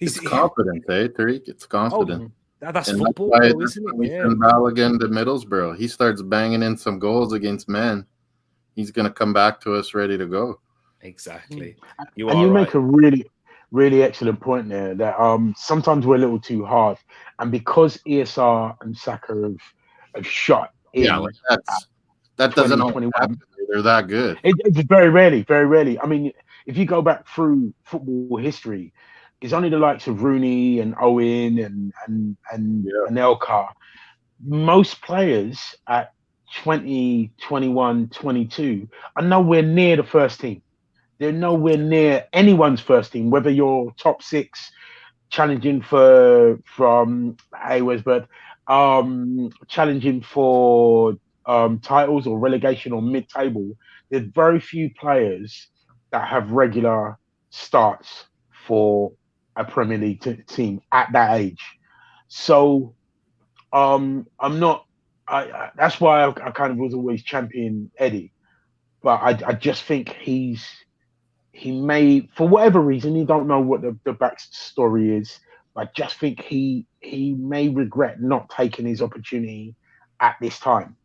it's confident, Tereak? It's confident. That's football, though, isn't it? We send Balogun to Middlesbrough. He starts banging in some goals against men. He's going to come back to us ready to go. Exactly. You make a really excellent point there that sometimes we're a little too hard, and because ESR and Saka have shot in, that doesn't happen. They're that good. It's very rarely. I mean, if you go back through football history, it's only the likes of Rooney and Owen and Anelka. Most players at 20, 21, 22 are nowhere near the first team. They're nowhere near anyone's first team, whether you're top six, challenging from Hayward, challenging for titles or relegation or mid-table. There's very few players that have regular starts for a Premier League team at that age. So I'm not. That's why I kind of was always champion Eddie, but I just think he may, for whatever reason, you don't know what the backstory is, but I just think he may regret not taking his opportunity at this time.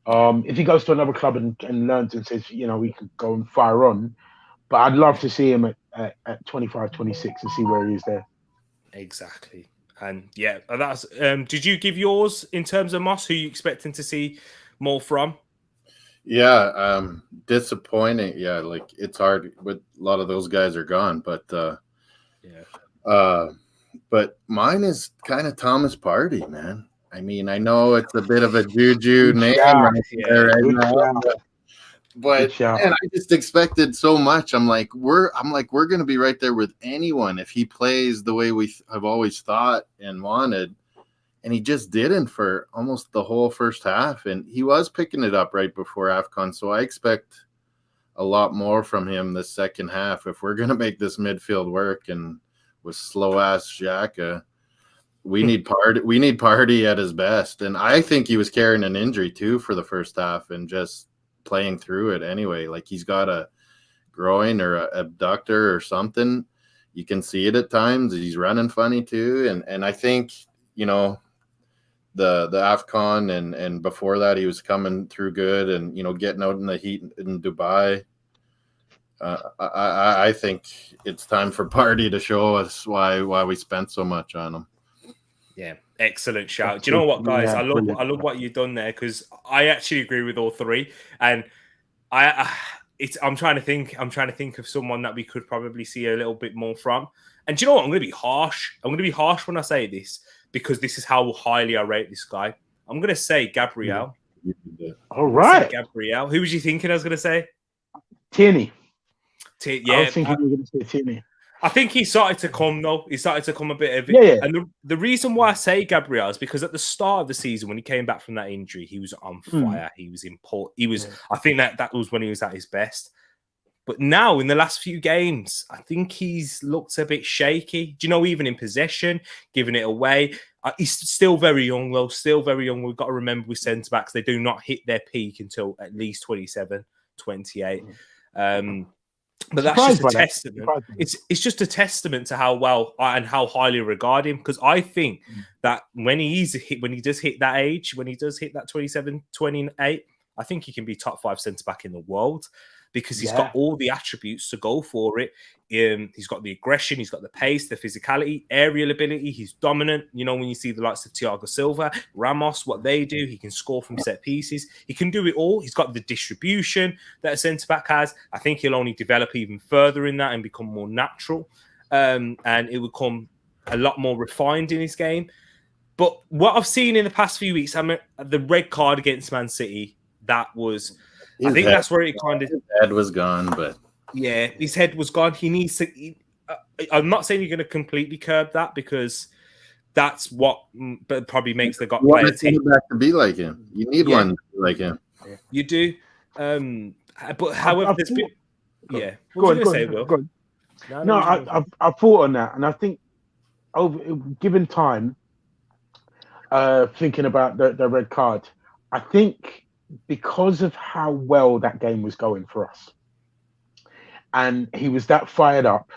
If he goes to another club and learns and says, you know, we can go and fire on, but I'd love to see him at 25, 26 and see where he is there. Exactly. And yeah, that's. Did you give yours in terms of Moss? Who you expecting to see more from? Yeah, disappointing. Yeah, like it's hard with a lot of those guys are gone, but but mine is kind of Thomas Partey, man. I mean, I know it's a bit of a juju name right now, but man, I just expected so much. I'm like, we're gonna be right there with anyone if he plays the way we have always thought and wanted. and he just didn't for almost the whole first half. And he was picking it up right before AFCON, so I expect a lot more from him this second half. If we're going to make this midfield work, and with slow-ass Xhaka, we need Party at his best. And I think he was carrying an injury too for the first half and just playing through it anyway. Like, he's got a groin or a abductor or something. You can see it at times. He's running funny too. And I think, you know, the AFCON and before that, he was coming through good and, you know, getting out in the heat in Dubai. I think it's time for Party to show us why we spent so much on him. Yeah, excellent shout. Do you know what, guys? I love what you've done there, because I actually agree with all three. And I'm trying to think of someone that we could probably see a little bit more from. And do you know what? I'm going to be harsh. I'm going to be harsh when I say this, because this is how highly I rate this guy. I'm going to say Gabriel. All right. Gabriel. Who was you thinking I was going to say? Tierney. Yeah, I was thinking you were going to say Tierney. I think he started to come, though. He started to come a bit of it. Yeah. And the reason why I say Gabriel is because at the start of the season, when he came back from that injury, he was on fire. He was I think that was when he was at his best. But now, in the last few games, I think he's looked a bit shaky. Do you know, even in possession, giving it away. He's still very young, though. Still very young. We've got to remember with centre-backs, they do not hit their peak until at least 27, 28. But that's just a testament. It's just a testament to how well and how highly regard him. Because I think that when he does hit that age, when he does hit that 27, 28, I think he can be top 5 centre-back in the world, because he's got all the attributes to go for it. He's got the aggression, he's got the pace, the physicality, aerial ability. He's dominant. You know, when you see the likes of Thiago Silva, Ramos, what they do, he can score from set pieces. He can do it all. He's got the distribution that a centre-back has. I think he'll only develop even further in that and become more natural. And it will become a lot more refined in his game. But what I've seen in the past few weeks, the red card against Man City, that was... I think that's where it kind of... His head was gone, but... Yeah, his head was gone. He needs to... I'm not saying you're going to completely curb that, because that's what probably makes the player team back to be like him. You need one to be like him. You do. But however, there's been... Yeah. What was you going to say, Will? No, I've thought on that, and I think given time, thinking about the red card, I think... because of how well that game was going for us, and he was that fired up,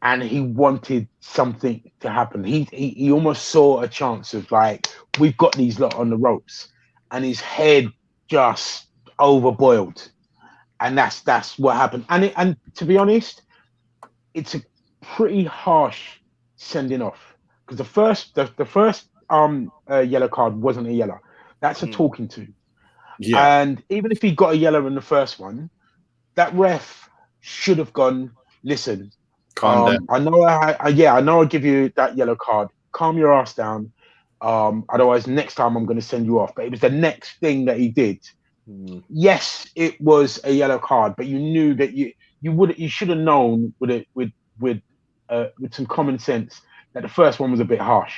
and he wanted something to happen. He almost saw a chance of, like, we've got these lot on the ropes, and his head just overboiled, and that's what happened. And to be honest, it's a pretty harsh sending off, because the first yellow card wasn't a yellow. That's a talking to. Yeah. And even if he got a yellow in the first one, that ref should have gone, listen, calm down. I know I'll give you that yellow card. Calm your ass down. Otherwise, next time I'm going to send you off. But it was the next thing that he did. Yes, it was a yellow card, but you knew that you should have known with some common sense that the first one was a bit harsh.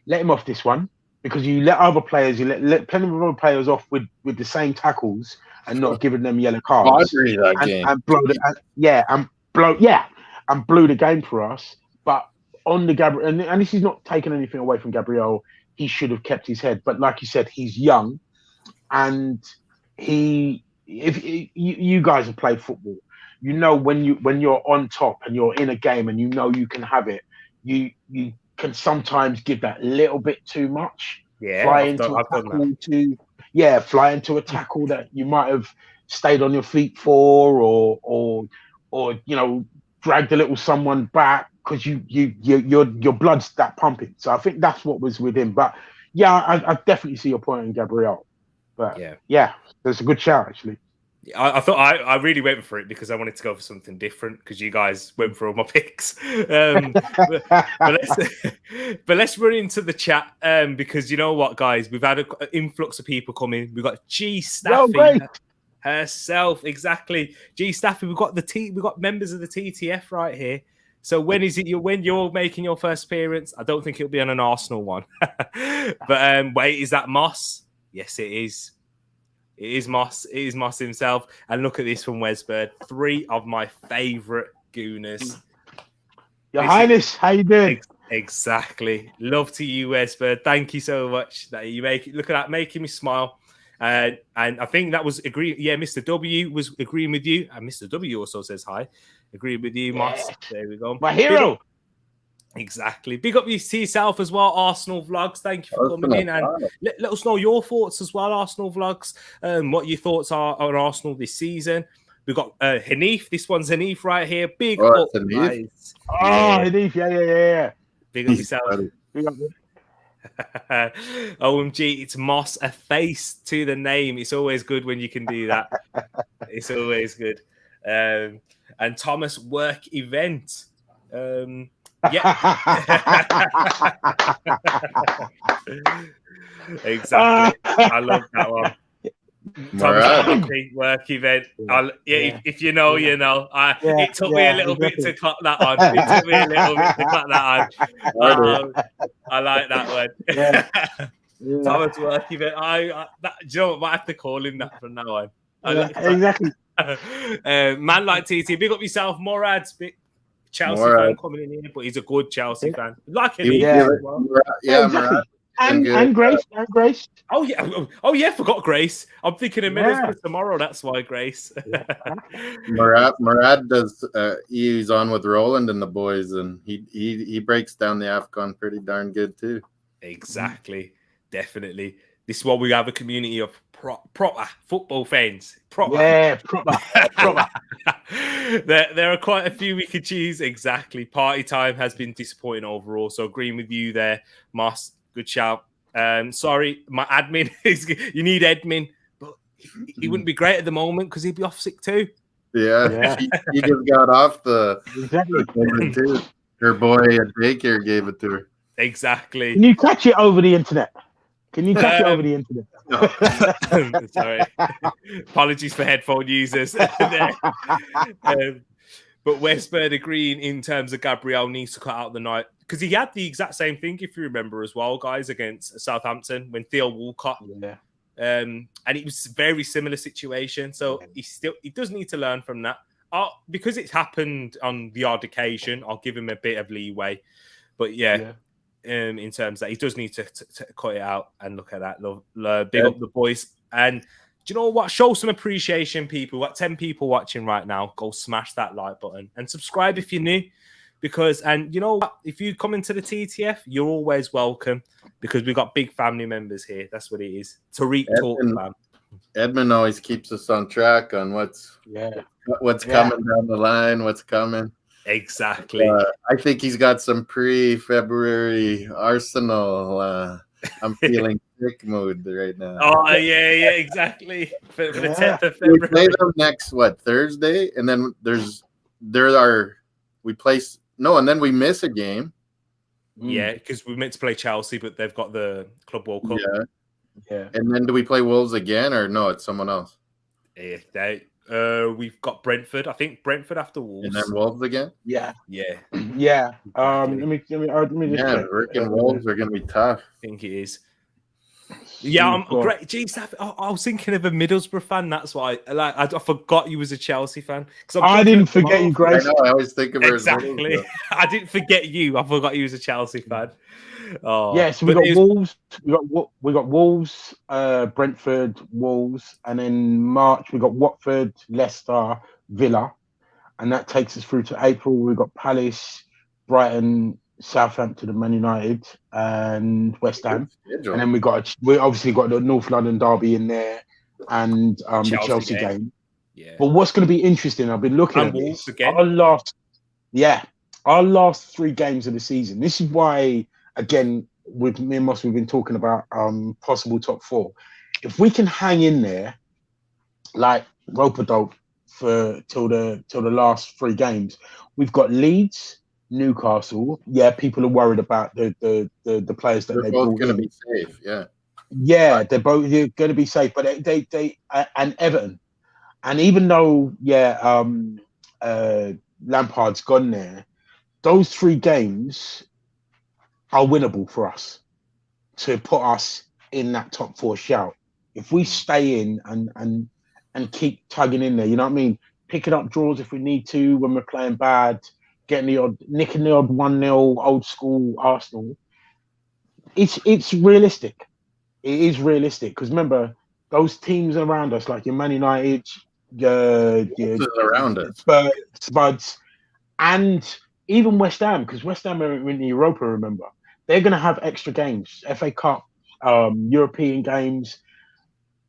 Let him off this one. Because you let other players, let plenty of other players off with the same tackles and not giving them yellow cards. And blew the game for us. But on the Gabriel, and this is not taking anything away from Gabriel, he should have kept his head. But like you said, he's young, and if you guys have played football, you know when you're on top and you're in a game and you know you can have it, you can sometimes give that little bit too much. Fly into a tackle that you might have stayed on your feet for, or you know, dragged a little someone back because your blood's that pumping. So I think that's what was with him. But yeah, I definitely see your point in Gabriel. But yeah, that's a good shout actually. I thought I really went for it because I wanted to go for something different, because you guys went for all my picks. But let's run into the chat, because you know what, guys, we've had an influx of people coming. We've got G Staffy herself, exactly. G Staffy. We've got members of the TTF right here. So when is it? When you're making your first appearance? I don't think it'll be on an Arsenal one. But wait, is that Moss? Yes, it is. It is Moss. It is Moss himself. And look at this from Wesbird. 3 of my favourite Gooners. Your Highness, how you doing? Exactly. Love to you, Wesbird. Thank you so much. That you make it. Look at that, making me smile. And I think that was agreeing. Yeah, Mr. W was agreeing with you. And Mr. W also says hi. Agreeing with you, Moss. There we go. My hero. Exactly. Big up to yourself as well, Arsenal Vlogs. Thank you for coming in and let us know your thoughts as well, Arsenal Vlogs. What your thoughts are on Arsenal this season. We've got Hanif. This one's Hanif right here. Big up, guys. Hanif. Yeah. Big up yourself. OMG, it's Moss, a face to the name. It's always good when you can do that. It's always good. And Thomas, work event. Yeah. Exactly. I love that one. Thomas, work event. If you know, you know. It took me a little bit to clock that on. I like that one. Thomas, work event. Do you know what? I might have to call him that from now on. Exactly. Man like TT, big up yourself, Morad. Chelsea fan coming in here, but he's a good Chelsea fan. Like him, exactly. And Grace. Oh yeah. Forgot Grace. I'm thinking of Middlesbrough tomorrow. That's why Grace. Murad does. He's on with Roland and the boys, and he breaks down the AFCON pretty darn good too. Exactly, definitely. This is why we have a community of proper football fans. Proper. There are quite a few we could choose. Exactly. Party time has been disappointing overall. So agreeing with you there, Moss. Good shout. Sorry, my admin is. You need admin, but he wouldn't be great at the moment because he'd be off sick too. Yeah. He just got off the too. Her boy at daycare gave it to her. Exactly. Can you catch it over the internet? No. Sorry. Apologies for headphone users. But Westburn agreeing in terms of Gabriel needs to cut out the night because he had the exact same thing, if you remember as well, guys, against Southampton when Theo Walcott. Yeah. And it was a very similar situation. So he does need to learn from that. Because it's happened on the odd occasion, I'll give him a bit of leeway. But in terms that he does need to cut it out and look at that. Big up the boys. And do you know what? Show some appreciation, people. We've got 10 people watching right now. Go smash that like button and subscribe if you're new. And you know what? If you come into the TTF, you're always welcome because we've got big family members here. That's what it is. Tereak Talks, man. Edmund always keeps us on track on what's coming down the line, what's coming. Exactly. I think he's got some pre-February Arsenal. I'm feeling sick mood right now. Oh, yeah, exactly. For the 10th of February. We play them next, Thursday? And then and then we miss a game. Yeah, because we meant to play Chelsea, but they've got the Club World Cup. Yeah. And then do we play Wolves again, or no, it's someone else? Yeah, we've got Brentford. I think Brentford after Wolves. And then Wolves again? Yeah. Exactly. Let me just freaking Wolves are going to be tough. I think it is. Yeah, I'm great. Jeez, I was thinking of a Middlesbrough fan. That's why. I forgot you was a Chelsea fan. I didn't forget you, Grace. I know. I always think of her exactly. I didn't forget you. I forgot you was a Chelsea fan. Oh, yeah. So we got Wolves. We got Wolves, Brentford, Wolves, and then March we got Watford, Leicester, Villa, and that takes us through to April. We got Palace, Brighton, Southampton, and Man United, and West Ham, and then we obviously got the North London derby in there, and the Chelsea game. Yeah. But what's going to be interesting? I've been looking at this. Our last 3 games of the season. This is why, again, with me and Moss, we've been talking about possible top 4. If we can hang in there, like rope-a-dope till the last 3 games, we've got Leeds, Newcastle. Yeah, people are worried about the players that they're both going to be safe. Yeah, they're both going to be safe, but they and Everton, and even though Lampard's gone there, those 3 games are winnable for us to put us in that top 4 shout. If we stay in and keep tugging in there, you know what I mean? Picking up draws if we need to when we're playing bad, nicking the odd 1-0 old school Arsenal. It's realistic. It is realistic because remember those teams around us, like your Man United, your around us, Spuds, and even West Ham, because West Ham are in the Europa. Remember, they're going to have extra games, FA Cup, European games.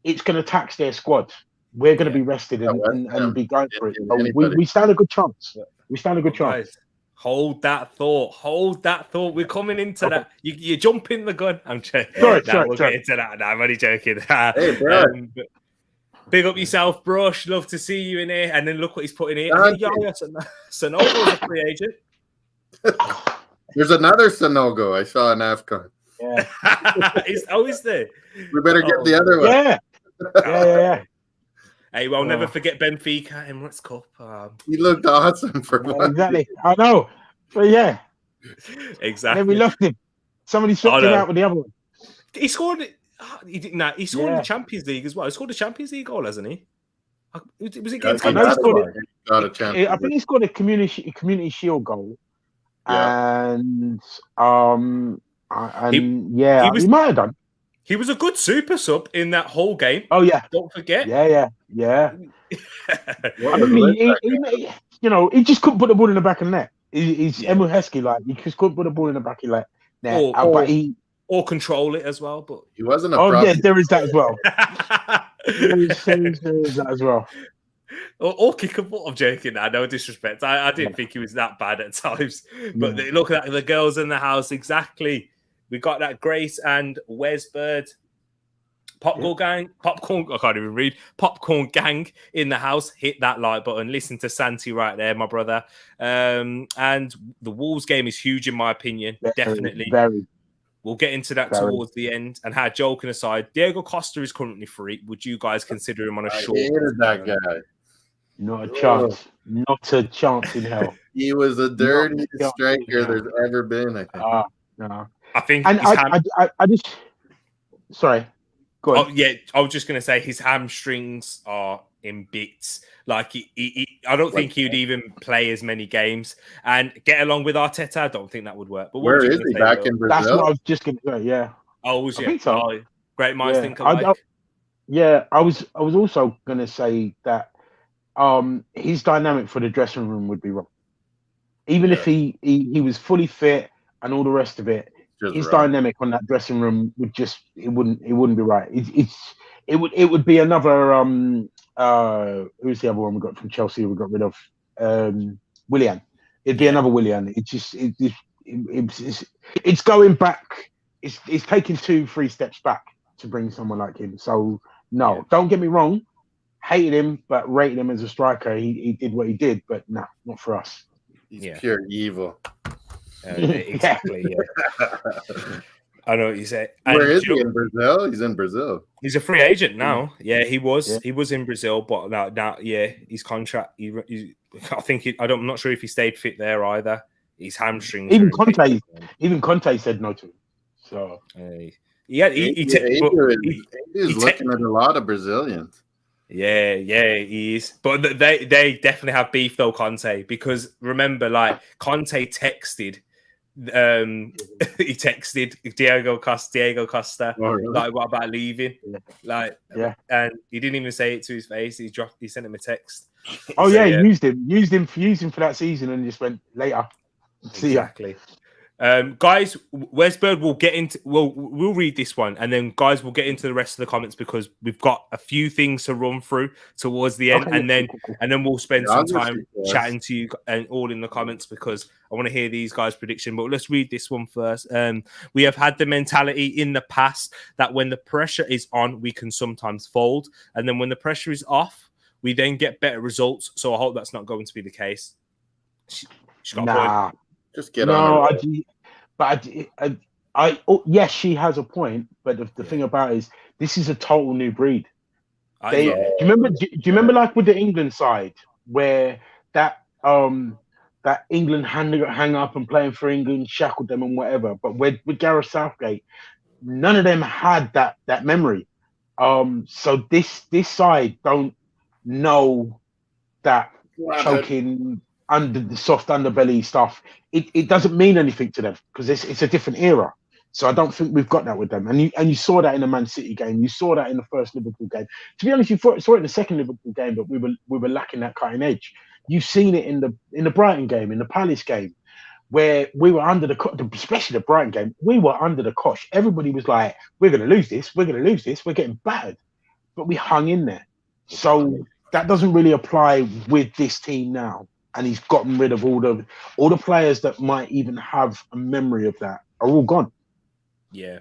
It's going to tax their squad. We're going to be rested and be going for it. We stand a good chance. We stand a good chance. Guys, hold that thought. Hold that thought. We're coming into that. You're jumping the gun. I'm joking. Sorry. Get into that. No, I'm only joking. Hey, bro. Big up yourself, Brush. Love to see you in here. And then look what he's putting here. Sanogo's a free agent. There's another Sanogo. I saw an AFCON. Yeah. Is there? We better get the other one. Yeah. Hey, we'll never forget Benfica Emirates Cup. He looked awesome for exactly. I know. But yeah. Exactly. And then we lost him. Somebody swapped him out with the other one. He scored. He didn't. He scored in the Champions League as well. He scored a Champions League goal, hasn't he? Was it against? I think he scored a community shield goal. Yeah. And he might have done. He was a good super sub in that whole game. Oh yeah, don't forget. Yeah. I mean, he just couldn't put the ball in the back of the net. He's Emil Heskey, like he just couldn't put the ball in the back of the net. Or control it as well. But he wasn't a. Yeah, there is that as well. there is that as well. Or kick a ball. I'm joking. No disrespect. I didn't think he was that bad at times. But look at the girls in the house. Exactly. We got that Grace and Wes Bird popcorn gang. I can't even read. Popcorn gang in the house. Hit that like button. Listen to Santi right there, my brother. And the Wolves game is huge in my opinion. Definitely. Very. We'll get into that towards the end. And how joking aside, Diego Costa is currently free. Would you guys consider him on a short? I hated that guy. Not a chance. Not a chance in hell. He was the dirtiest striker there's ever been, I think. No. I think I just sorry. Go on. Oh yeah, I was just gonna say his hamstrings are in bits. Like I don't think he would even play as many games and get along with Arteta. I don't think that would work. But where is he? Back in Brazil? That's what I was just gonna say. Yeah. Oh, was you? I think so. Oh, great minds think alike. I was also gonna say that his dynamic for the dressing room would be wrong. Even if he was fully fit and all the rest of it. His dynamic on that dressing room would it wouldn't be right. It would be another who's the other one we got from Chelsea we got rid of Willian. It'd be another Willian. It's going back. It's taking 2-3 steps back to bring someone like him. So no, don't get me wrong. Hated him, but rated him as a striker. He did what he did, but no, not for us. He's pure evil. Exactly. Yeah. I know what you say. Where is he in Brazil? He's in Brazil. He's a free agent now. Yeah, he was. Yeah. He was in Brazil, but now, his contract. I'm not sure if he stayed fit there either. His hamstrings. Even Conte said no to him. So he's looking at a lot of Brazilians. Yeah, he is. But they definitely have beef though, Conte, because remember, like Conte texted. He texted Diego Costa like, what about leaving? And he didn't even say it to his face. He sent him a text. Oh so, he used him for that season and just went later. Exactly. Guys, Wesberg will get into. We'll read this one, and then guys, we'll get into the rest of the comments because we've got a few things to run through towards the end, and then we'll spend some time chatting to you and all in the comments because I want to hear these guys' prediction. But let's read this one first. We have had the mentality in the past that when the pressure is on, we can sometimes fold, and then when the pressure is off, we then get better results. So I hope that's not going to be the case. She got a point. Just get on. Yes, she has a point. But the thing about it is, this is a total new breed. Do you remember like with the England side where that England hang up and playing for England, shackled them and whatever. But with Gareth Southgate, none of them had that memory. So this side don't know that choking under the soft underbelly stuff. It doesn't mean anything to them because it's a different era. So I don't think we've got that with them. And you saw that in the Man City game. You saw that in the first Liverpool game. To be honest, you saw it in the second Liverpool game, but we were lacking that cutting edge. You've seen it in the Brighton game, in the Palace game, where we were under especially the Brighton game, we were under the cosh. Everybody was like, we're going to lose this. We're going to lose this. We're getting battered. But we hung in there. So that doesn't really apply with this team now. And he's gotten rid of all the players that might even have a memory of that are all gone. Yeah,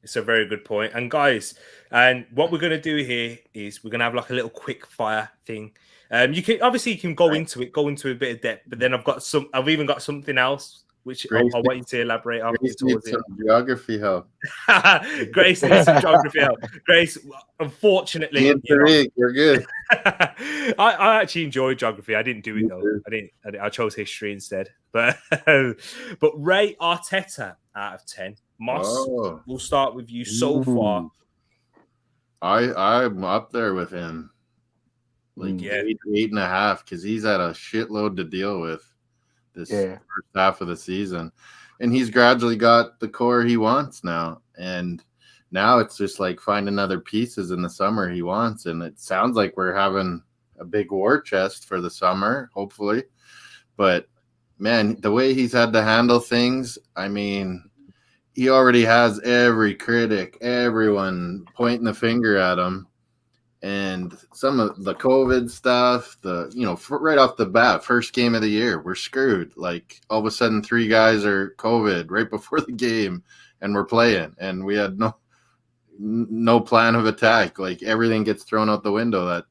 it's a very good point. And guys, and what we're going to do here is we're going to have like a little quick fire thing. You can go into a bit of depth, but then I've even got something else which I want you to elaborate on. Grace needs some geography help. Grace needs some geography help. Grace, unfortunately, you're good. I actually enjoyed geography. I didn't do it though. I chose history instead. But rate Arteta out of 10. Moss, we'll start with you so far. I'm up there with him. Like 8.5, because he's had a shitload to deal with this first half of the season. And he's gradually got the core he wants now. And now it's just like finding other pieces in the summer he wants. And it sounds like we're having a big war chest for the summer, hopefully. But man, the way he's had to handle things, I mean, he already has every critic, everyone pointing the finger at him. And some of the COVID stuff, right off the bat, first game of the year, we're screwed. Like all of a sudden 3 guys are COVID right before the game and we're playing and we had no plan of attack. Like everything gets thrown out the window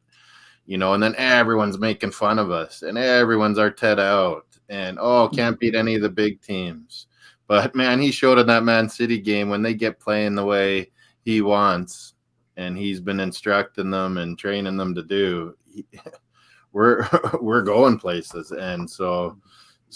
and then everyone's making fun of us and everyone's Arteta out and, can't beat any of the big teams. But man, he showed in that Man City game when they get playing the way he wants, and he's been instructing them and training them to do. We're going places, and so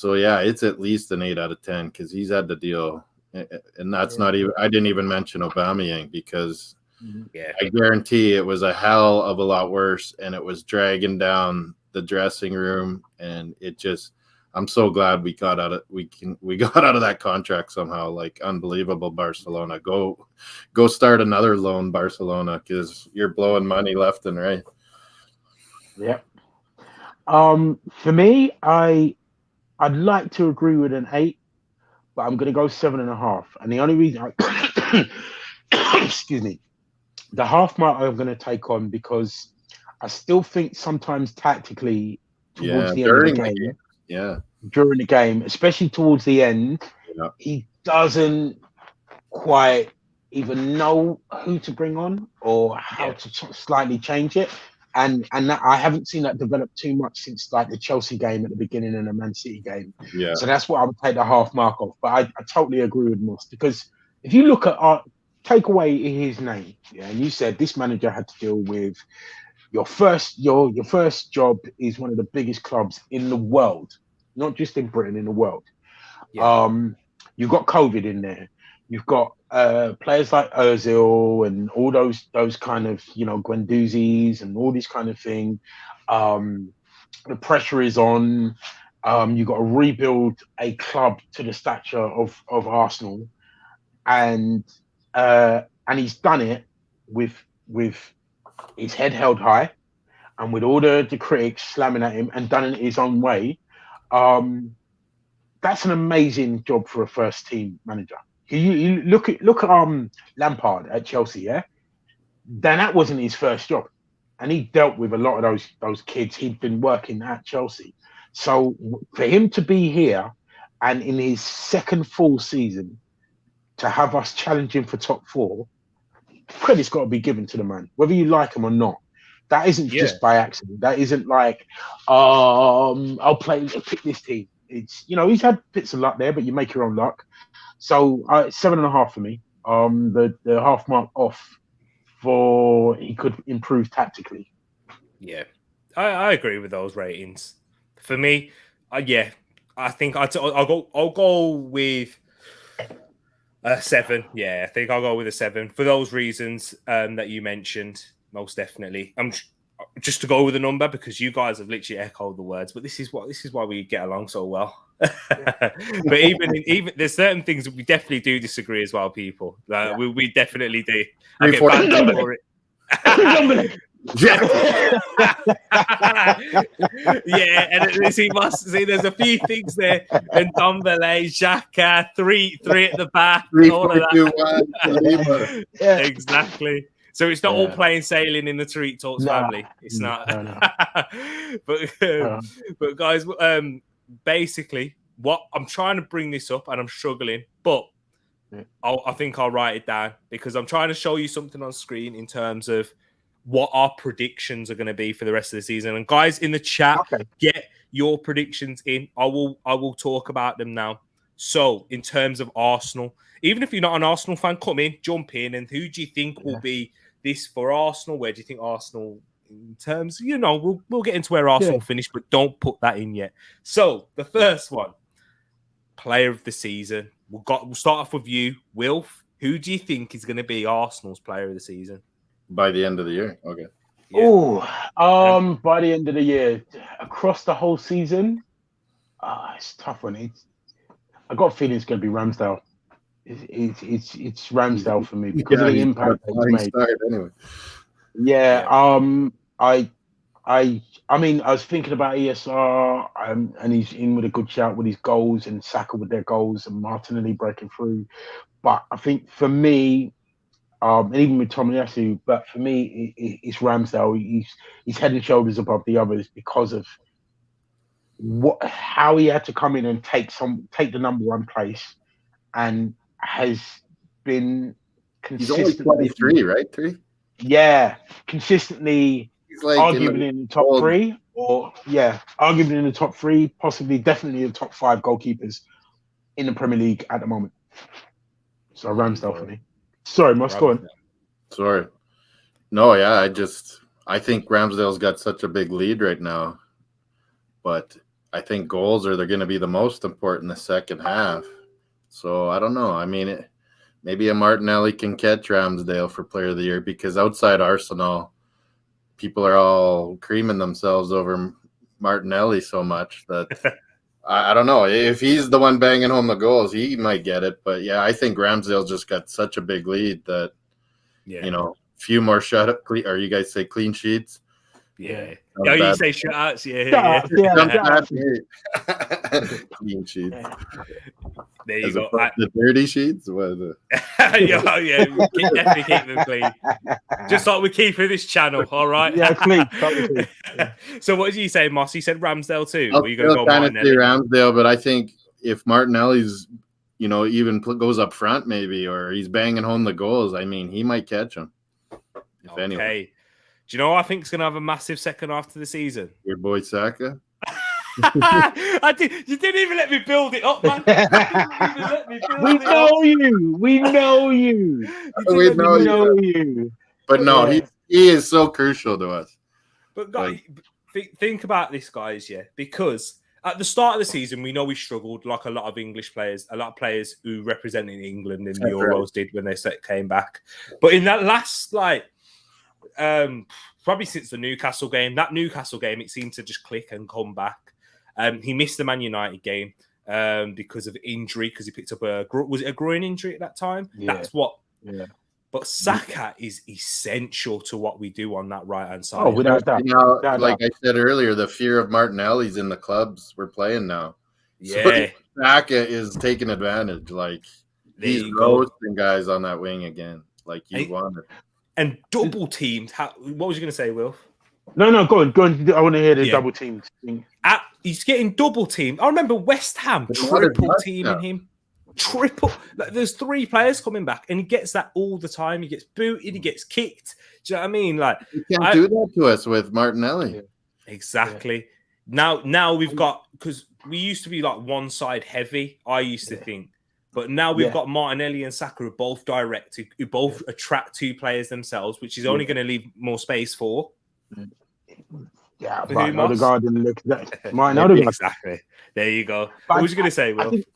yeah, it's at least an 8 out of 10 because he's had to deal, and that's not even. I didn't even mention Aubameyang because I guarantee it was a hell of a lot worse, and it was dragging down the dressing room, and it just. I'm so glad we got out of that contract somehow. Like unbelievable, Barcelona. Go start another loan, Barcelona, because you're blowing money left and right. Yeah. For me, I'd like to agree with an 8, but I'm going to go 7.5. And the only reason, excuse me, the half mark I'm going to take on because I still think sometimes tactically towards the end of the game. Yeah. During the game, especially towards the end, he doesn't quite even know who to bring on or how to slightly change it. And that, I haven't seen that develop too much since like the Chelsea game at the beginning and the Man City game. Yeah. So that's what I would take the half mark off. But I totally agree with Moss because if you look at take away his name, and you said this manager had to deal with your first job is one of the biggest clubs in the world. Not just in Britain, in the world. Yeah. You've got COVID in there. You've got players like Ozil and all those kind of, Guendouzi's and all this kind of thing. The pressure is on. You've got to rebuild a club to the stature of Arsenal, and he's done it with his head held high, and with all the critics slamming at him, and done it his own way. That's an amazing job for a first team manager. You look at Lampard at Chelsea, yeah. Then that wasn't his first job, and he dealt with a lot of those kids. He'd been working at Chelsea, so for him to be here and in his second full season to have us challenging for top 4, credit's got to be given to the man, whether you like him or not. That isn't just by accident. That isn't like, I'll pick this team. It's he's had bits of luck there, but you make your own luck. So 7.5 for me. The half mark off for he could improve tactically. Yeah, I agree with those ratings. For me, I think I'll go with a 7. Yeah, I think I'll go with a 7 for those reasons that you mentioned. Most definitely. I'm just to go with a number because you guys have literally echoed the words. But this is why we get along so well. But even there's certain things that we definitely do disagree as well, people. We definitely do. I get banned for it. Yeah, and see, there's a few things there. And Dombele, Xhaka, three at the back, 3, all 4, of that. 2, 1. Exactly. So it's not all plain sailing in the Tereak Talks family. It's not. No. But guys, basically, what I'm trying to bring this up, and I'm struggling, but I think I'll write it down because I'm trying to show you something on screen in terms of what our predictions are going to be for the rest of the season. And guys in the chat, get your predictions in. I will talk about them now. So in terms of Arsenal, even if you're not an Arsenal fan, come in, jump in. And who do you think will be this for Arsenal? Where do you think Arsenal, in terms, we'll get into where Arsenal finish, but don't put that in yet. So the first one, player of the season. We'll start off with you, Wilf. Who do you think is going to be Arsenal's player of the season? By the end of the year. Okay. Yeah. By the end of the year, across the whole season, it's a tough one. I got a feeling it's going to be Ramsdale. It's Ramsdale for me because of the impact he's made. Anyway. Yeah. I mean, I was thinking about ESR, and he's in with a good shout with his goals, and Saka with their goals, and Martinelli breaking through. But I think for me, and even with Tomiyasu, but for me, it's Ramsdale. He's head and shoulders above the others because of how he had to come in and take the number 1 place, and has been consistently. He's only 23, right? 3. Yeah, consistently. He's like arguably in the top 3, arguably in the top 3, possibly definitely the top 5 goalkeepers in the Premier League at the moment. So Ramsdale for me. Sorry, Moss, go on. Sorry. No, yeah, I think Ramsdale's got such a big lead right now. But I think goals they're going to be the most important in the second half. So I don't know. I mean, maybe a Martinelli can catch Ramsdale for player of the year because outside Arsenal, people are all creaming themselves over Martinelli so much that I don't know. If he's the one banging home the goals, he might get it. But yeah, I think Ramsdale's just got such a big lead that, few more or you guys say clean sheets? Yeah. You say shutouts? Yeah. Clean sheets. There you go. The dirty sheets? Definitely keep them clean. Just like we keep in this channel, all right? Yeah, clean. So what did you say, Moss? You said Ramsdale too? I'll Were you going to go Martinelli? Say Ramsdale, but I think if Martinelli's, even goes up front maybe, or he's banging home the goals, I mean, he might catch him. If anyone. Do you know what I think is going to have a massive second half to the season? Your boy Saka? You didn't even let me build it up, man. We know you. But no, he is so crucial to us. But guys, think about this, guys, because at the start of the season, we know we struggled like a lot of English players, a lot of players who represented England in the Euros did when they came back. But in that last, probably since the Newcastle game, it seemed to just click and come back. He missed the Man United game because of injury, because he picked up was it a groin injury at that time? Yeah. That's what. Yeah. But Saka is essential to what we do on that right-hand side. Oh, without doubt. Like I said earlier, the fear of Martinelli's in the clubs we're playing now. Yeah. So Saka is taking advantage. He's roasting guys on that wing again, like you wanted. And double teamed. What was you going to say, Will? No, go on. I want to hear the double teamed thing. He's getting double teamed. I remember West Ham triple teaming him. There's 3 players coming back, and he gets that all the time. He gets booted, he gets kicked. Do you know what I mean? You can't do that to us with Martinelli. Exactly. Now we've got, because we used to be one side heavy. I used to think. But now we've got Martinelli and Saka who both who both attract 2 players themselves, which is only going to leave more space for Yeah, For who, Martin Moss? Odegaard and look that Martin Odegaard. Exactly. There you go. But What was you going to say, Will? I think,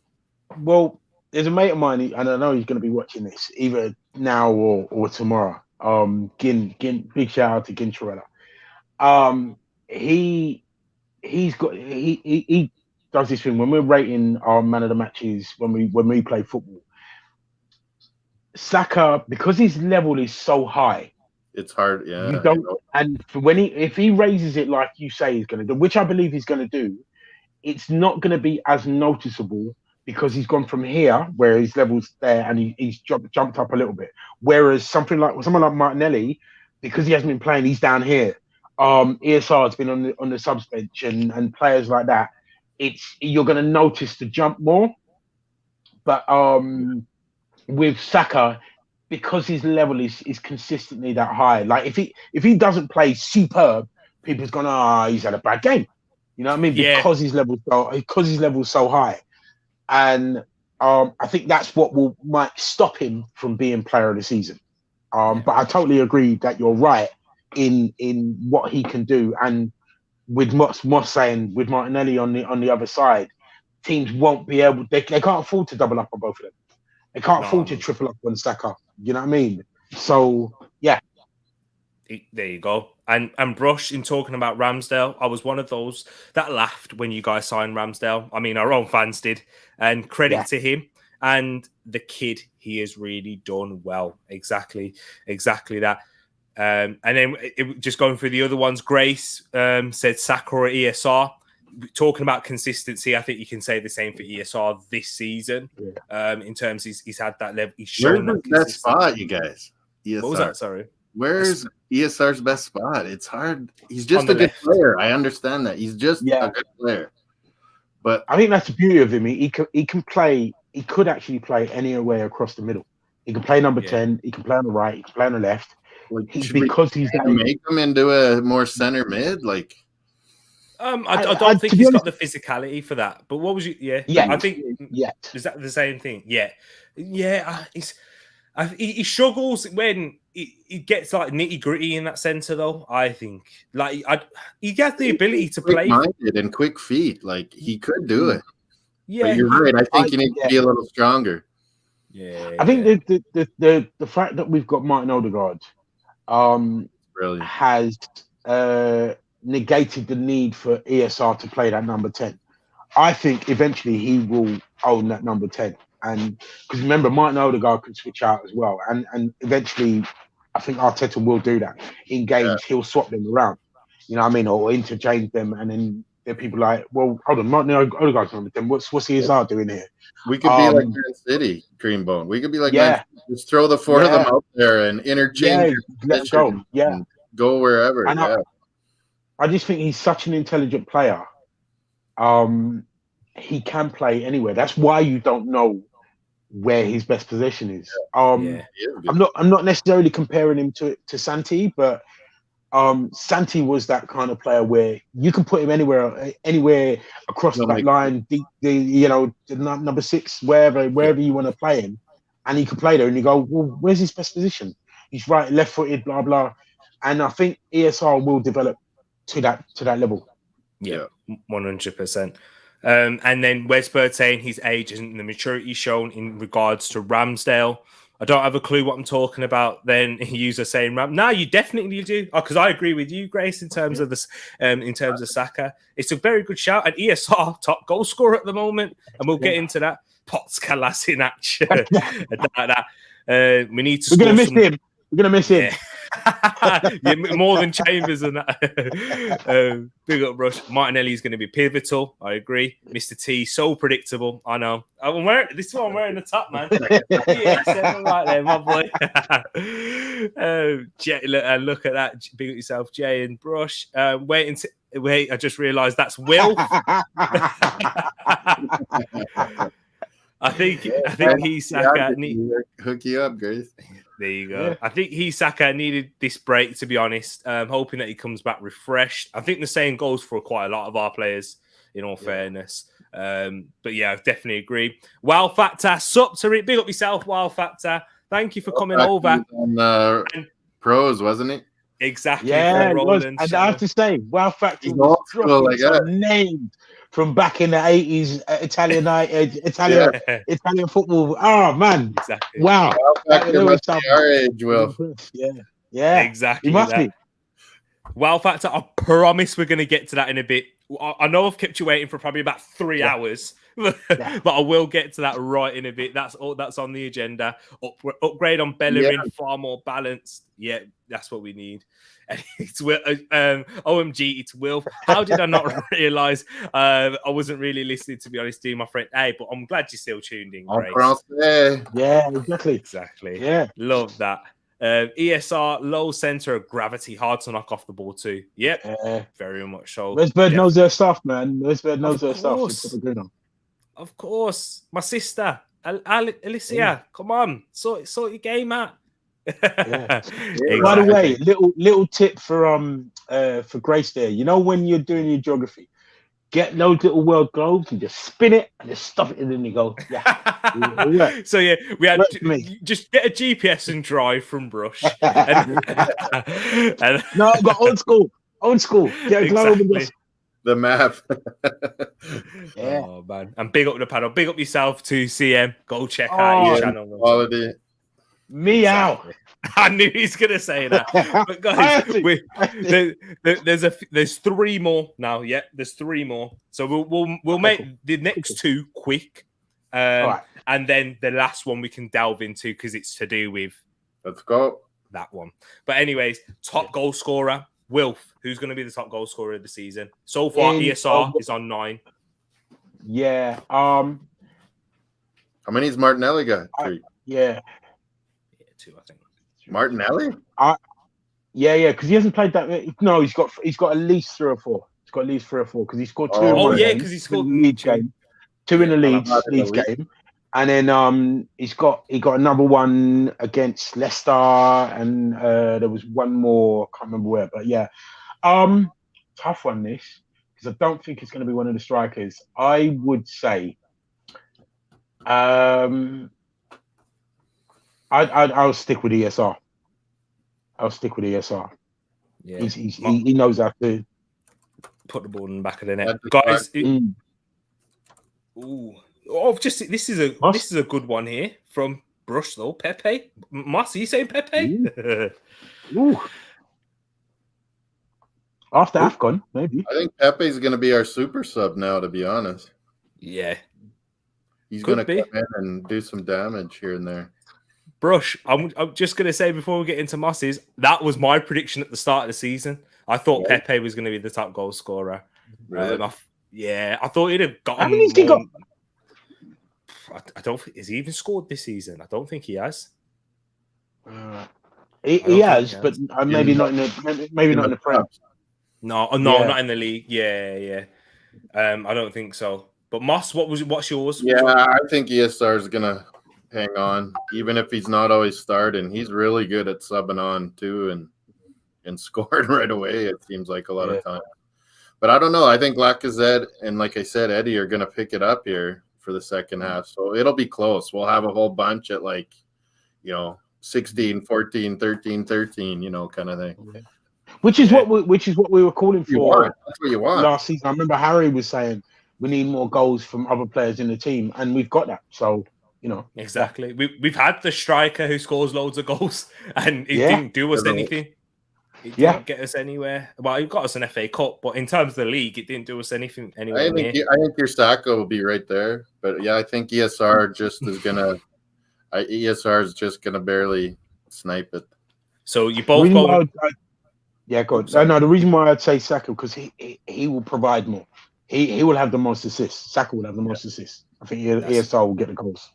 well, there's a mate of mine, and I know he's going to be watching this either now or tomorrow. Gin, big shout out to Gin Chirella. He he does this thing when we're rating our man of the matches when we play football. Saka, because his level is so high, It's hard. Yeah. you don't. And if he raises it like you say he's going to do, which I believe he's going to do, it's not going to be as noticeable because he's gone from here where his level's there and he's jumped up a little bit. Whereas someone like Martinelli, because he hasn't been playing, he's down here. ESR has been on the subs bench and players like that. You're going to notice the jump more. But with Saka, because his level is consistently that high, like if he doesn't play superb, people's gonna he's had a bad game. You know what I mean? Yeah. Because his level's so high, and I think that's what might stop him from being player of the season. But I totally agree that you're right in what he can do, and with Moss saying with Martinelli on the other side, teams won't be able. They can't afford to double up on both of them. They can't afford to triple up on Saka. You know what I mean? So yeah. There you go. And Brush, in talking about Ramsdale, I was one of those that laughed when you guys signed Ramsdale. I mean, our own fans did. And credit to him. And the kid, he has really done well. Exactly that. And then just going through the other ones, Grace said Saka or ESR. Talking about consistency, I think you can say the same for ESR this season. In terms, he's had that level. He's shown that spot, you guys. ESR. What was that? Sorry. Where's ESR's best spot? It's hard. He's just a good player. I understand that. He's just a good player. But I think that's the beauty of him. He can play. He could actually play anywhere across the middle. He can play number 10. He can play on the right. He can play on the left. Because he's that. Make him into a more center mid, like. I don't think he's got the physicality for that. But what was you? I think. Is that the same thing? He struggles when he gets like nitty gritty in that center, though. I think he has the ability to play. Quick-minded and quick feet, like he could do it. Yeah, but you're right. I think you need to be a little stronger. Yeah, I think the fact that we've got Martin Odegaard, has negated the need for ESR to play that number 10. I think eventually he will own that number 10. And because remember, Martin Odegaard can switch out as well. And eventually, I think Arteta will do that. In games, he'll swap them around. You know what I mean? Or interchange them. And then there are people like, well, hold on, Martin Odegaard's number 10. What's ESR doing here? We could be like Man City, Greenbone. We could be like Man City. Just throw the four of them out there and interchange. Let's go. Go wherever. And I just think he's such an intelligent player. He can play anywhere. That's why you don't know where his best position is. I'm not necessarily comparing him to Santi, but Santi was that kind of player where you can put him anywhere across that line, the number 6, wherever you want to play him, and he can play there. And you go, well, where's his best position? He's right, left-footed, blah blah. And I think ESR will develop to that level. Yeah, 100%. And then Wesbird saying his age isn't the maturity shown in regards to Ramsdale. I don't have a clue what I'm talking about. Then user saying no, you definitely do. Because I agree with you, Grace, in terms of this. In terms of Saka, it's a very good shout. And ESR top goal scorer at the moment, and we'll get into that. Potts Kalasinac, we need to. We're gonna miss him. We're gonna miss him. More than Chambers and that. Big up, Rush. Martinelli is going to be pivotal. I agree. Mr. T, so predictable. I know. This is what I'm wearing the top, man. Right there, my boy. Look at that. Big up yourself, Jay and Brush. Wait. I just realised that's Will. I think he's Saka. Hook you up, Grace. There you go. Yeah. I think Saka needed this break, to be honest. Hoping that he comes back refreshed. I think the same goes for quite a lot of our players, in all fairness. But yeah, I definitely agree. Wow Factor, sup to it. Big up yourself, Wow Factor. Thank you for coming over. On pros, wasn't it? Exactly. Yeah, From it was. Roland's And I channel. have to say, Wow Factor He's was old school dropping like some that. names from back in the 80s, Italian Yeah, Italian football. Oh man, exactly. wow, Factor there was must be some. our age, Will. Yeah, he Exactly must that. be. Wow Factor, I promise we're going to get to that in a bit. I know I've kept you waiting for probably about 3 hours, but I will get to that right in a bit. That's all that's on the agenda. Upgrade on Bellerin, far more balanced. Yeah, that's what we need. And it's Will, OMG, it's Will. How did I not realise? I wasn't really listening, to be honest, to my friend. Hey, but I'm glad you're still tuned in, En Grace. français. Yeah, exactly. Exactly. Yeah. Love that. ESR, low center of gravity, hard to knock off the ball too. Yep, very much so. Westbird knows their stuff, man. Westbird knows their stuff. Of course. My sister, Alicia, come on. Sort your game out. Exactly. By the way, little tip for Grace there. You know, when you're doing your geography, get those little world globes and just spin it and just stop it, and then you go, So yeah, we had just get a GPS and drive from Brush. and no, I've got old school. Get a globe and just the map. Oh man, and big up the panel, big up yourself to CM. Go check out his channel. Quality. Meow. I knew he's gonna say that. But guys, there's 3 more now. Yeah, there's 3 more. So we'll make the next 2 quick, and then the last one we can delve into because it's to do with. Let's go. That one. But anyways, top goal scorer, Wilf. Who's going to be the top goal scorer of the season? So far, ESR is on 9. Yeah. How many's Martinelli got? 3. Yeah. 2, I think. Martinelli? Yeah, because he hasn't played that. No, he's got at least 3 or 4. He's got at least 3 or 4 because he scored 2. Oh yeah, because he scored in the Leeds game. 2 in the Leeds game. And then he got another one against Leicester, and there was one more, I can't remember where, but yeah. Tough one this, because I don't think it's going to be one of the strikers. I would say I'll stick with ESR. Yeah. He knows how to put the ball in the back of the net. Guys, this is a good one here from Brush though. Pepe, Moss, are you saying Pepe? Ooh. After AFCON, maybe. I think Pepe's going to be our super sub now. To be honest, yeah, he's going to come in and do some damage here and there. Brush, I'm just going to say before we get into Moss's, that was my prediction at the start of the season. I thought Pepe was going to be the top goal scorer. Really? I thought he'd have gotten. How many has he got? I don't think has he even scored this season. I don't think he has. He has, but maybe not in the Prem. No, not in the league. Yeah. I don't think so. But Moss, what's yours? Yeah, I think ESR is gonna hang on, even if he's not always starting. He's really good at subbing on too, and scoring right away. It seems like a lot of times. But I don't know. I think Lacazette and, like I said, Eddie are gonna pick it up here for the second half. So it'll be close. We'll have a whole bunch at 16, 14, 13, 13, kind of thing. Yeah. Which is what we were calling for. That's what you want. Last season. I remember Harry was saying we need more goals from other players in the team, and we've got that. So, Exactly. We've had the striker who scores loads of goals, and it didn't do us anything. It didn't get us anywhere. Well, it got us an FA Cup, but in terms of the league, it didn't do us anything anywhere. I think your Saka will be right there, but I think ESR is just gonna barely snipe it. So you both go. Good. No, the reason why I'd say Saka because he will provide more. He will have the most assists. Saka will have the most assists. I think ESR will get the goals.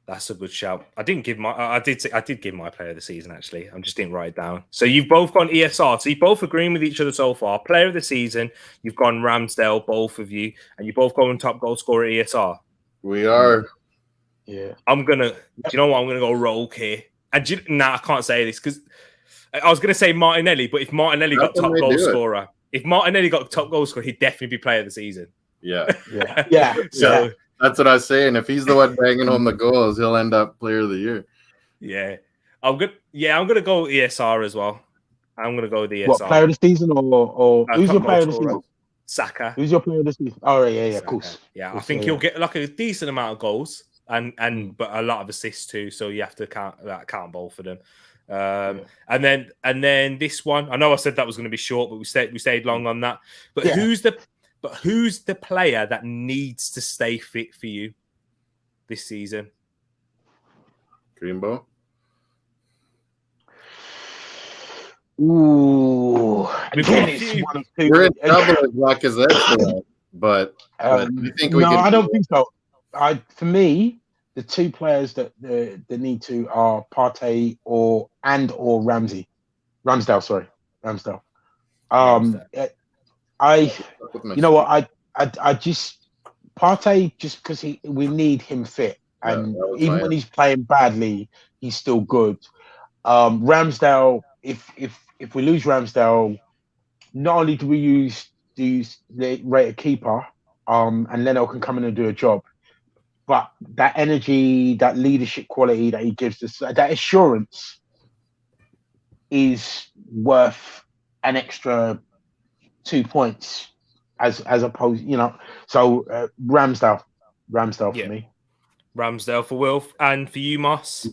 That's a good shout. I did give my player of the season actually. I just didn't write it down. So you've both gone ESR. So you're both agreeing with each other so far. Player of the season, you've gone Ramsdale, both of you, and you both going top goal scorer ESR. We are. Yeah. I'm gonna go rogue here. And I can't say this because I was gonna say Martinelli, but if Martinelli got top goal scorer, he'd definitely be player of the season. Yeah. So that's what I was saying. If he's the one banging home the goals, he'll end up player of the year. Yeah. I'm gonna go ESR as well. I'm gonna go the What ESR. player of the season or who's your player of the season? Saka. Who's your player of the season? Oh yeah, of course. Yeah, I think he'll get like a decent amount of goals and but a lot of assists too. So you have to count both of them. And then this one, I know I said that was going to be short, but we stayed long on that. But who's the player that needs to stay fit for you this season? Greenbow. Ooh, again, it's one of two. We're in trouble with Lacazette, but I think we can. I don't think so. For me, the two players that need to are Partey or Ramsdale. Sorry, Ramsdale. You know what? I just Partey just because we need him fit, and even when he's playing badly, he's still good. Ramsdale, if we lose Ramsdale, not only do we rate a keeper, and Leno can come in and do a job, but that energy, that leadership quality that he gives us, that assurance is worth an extra 2 points as opposed, So Ramsdale for me. Ramsdale for Wilf, and for you, Moss.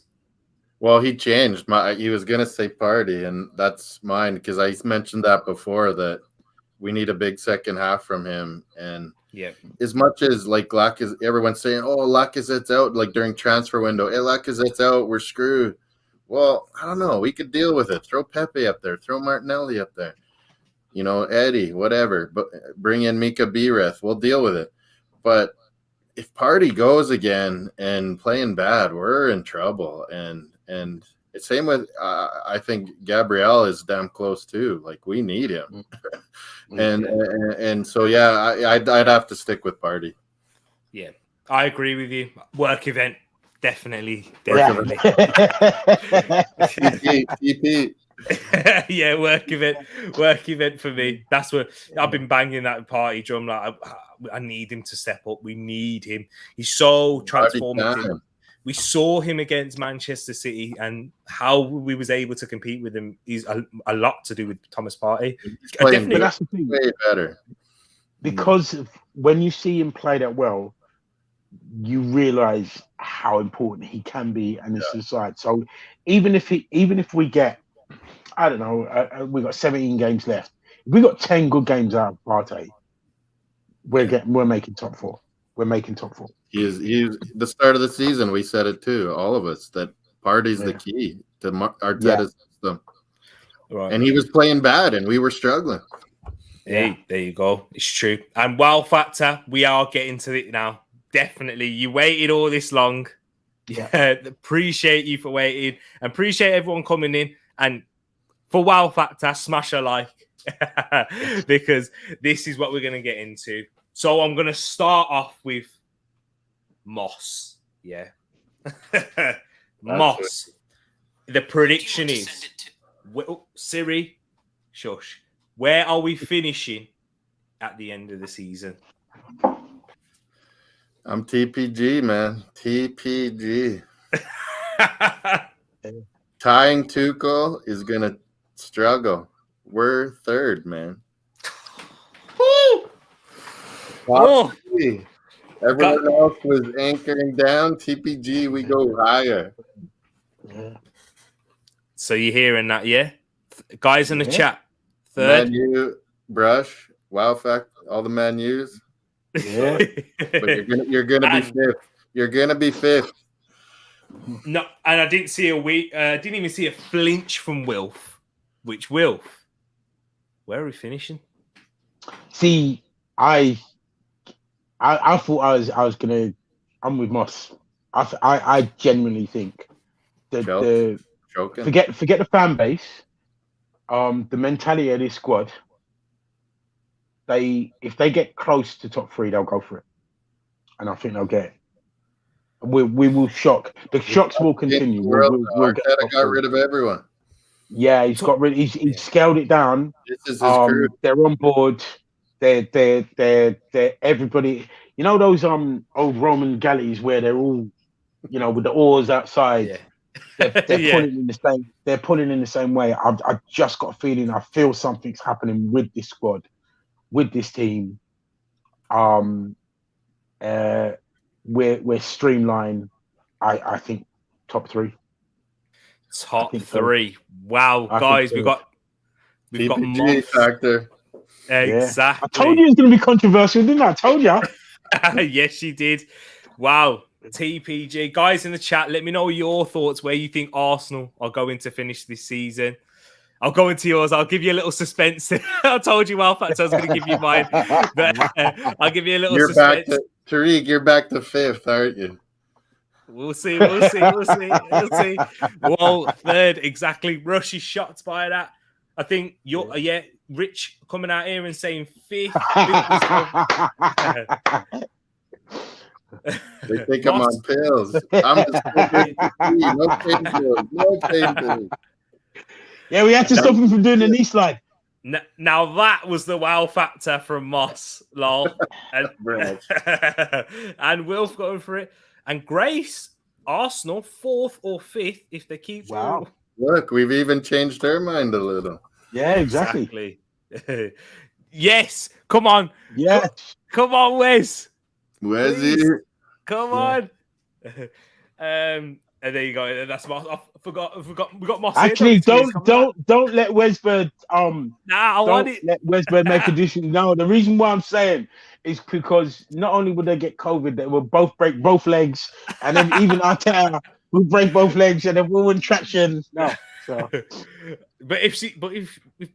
Well, he changed. He was gonna say Party, and that's mine because I mentioned that before that we need a big second half from him. And as much as like everyone's saying, "Oh, Lacazette's out," like during transfer window, "Hey, Lacazette's out, we're screwed." Well, I don't know. We could deal with it. Throw Pepe up there. Throw Martinelli up there. Eddie, whatever. But bring in Mika Bereth. We'll deal with it. But if Party goes again and playing bad, we're in trouble. And it's same with I think Gabriel is damn close too. Like we need him, and so I'd have to stick with Party. Yeah, I agree with you. Work event, definitely. TP. Yeah, work event for me. That's what I've been banging that party drum. Like I need him to step up. We need him. He's so transformative. We saw him against Manchester City, and how we was able to compete with him is a lot to do with Thomas Partey. Definitely, that's the thing. Way better because when you see him play that well, you realize how important he can be and his society. So even if we get, I don't know, we got 17 games left. If we got 10 good games out of Partey, we're making top four. We're making top four. He's the start of the season. We said it too, all of us, that Partey's the key to Arteta's system. Right. And he was playing bad, and we were struggling. Hey, there you go. It's true. And wow factor, we are getting to it now. Definitely. You waited all this long. Yeah. Appreciate you for waiting. And appreciate everyone coming in. And for wow factor, smash a like. Because this is what we're going to get into. So I'm going to start off with Moss. Yeah. Moss. The prediction is... Siri, shush. Where are we finishing at the end of the season? I'm TPG, man. TPG. Tying Tuchel is going to struggle. We're third, man. Oh. Everyone else was anchoring down. TPG, we go higher. So you're hearing that, yeah? Guys in the chat. Third. Man U, Brush, Wow Fact, all the Man U's. Yeah. But you're gonna be fifth. You're gonna be fifth. No, and I didn't see didn't even see a flinch from Wilf. Which Wilf? Where are we finishing? See, I thought I was gonna. I'm with Moss. I genuinely think that forget the fan base. The mentality of this squad. If they get close to top three, they'll go for it, and I think they'll get it. We will shock. The shocks will continue. We'll Arteta got rid of everyone. Yeah, he's got rid. He's scaled it down. This is his crew. They're on board. They're everybody. You know those old Roman galleys where they're all, with the oars outside. They're pulling in the same. They're pulling in the same way. I've just got a feeling. I feel something's happening with this squad, with this team. We're streamlined. I think top three. Top three. So. Wow, guys, we've got PPG factor. Exactly. I told you it's going to be controversial, didn't I? I told you. Yes, you did. Wow. TPG. Guys in the chat, let me know your thoughts where you think Arsenal are going to finish this season. I'll go into yours. I'll give you a little suspense. I told you, Factor, I was going to give you mine. But I'll give you a little suspense. Tereak, you're back to fifth, aren't you? We'll see. Well, third, exactly. Rush is shocked by that. I think you're, Rich coming out here and saying fifth. They think I'm on pills. I'm just no pain pills. Yeah, we had to stop him from doing the knee slide. Now that was the wow factor from Moss, lol. And Wilf going for it. And Grace, Arsenal, 4th or 5th if they keep Wow. Look, we've even changed their mind a little. Yeah, exactly. Yes, come on. Yes. Come on, Wes. Wesy. Come on. And there you go. That's Moss. I forgot. We got Moss. Actually, don't let Wesbird let Wesbird make a decision. No, the reason why I'm saying is because not only would they get COVID, they will both break both legs, and then even Arteta will break both legs, and then we'll in traction. No, so. But if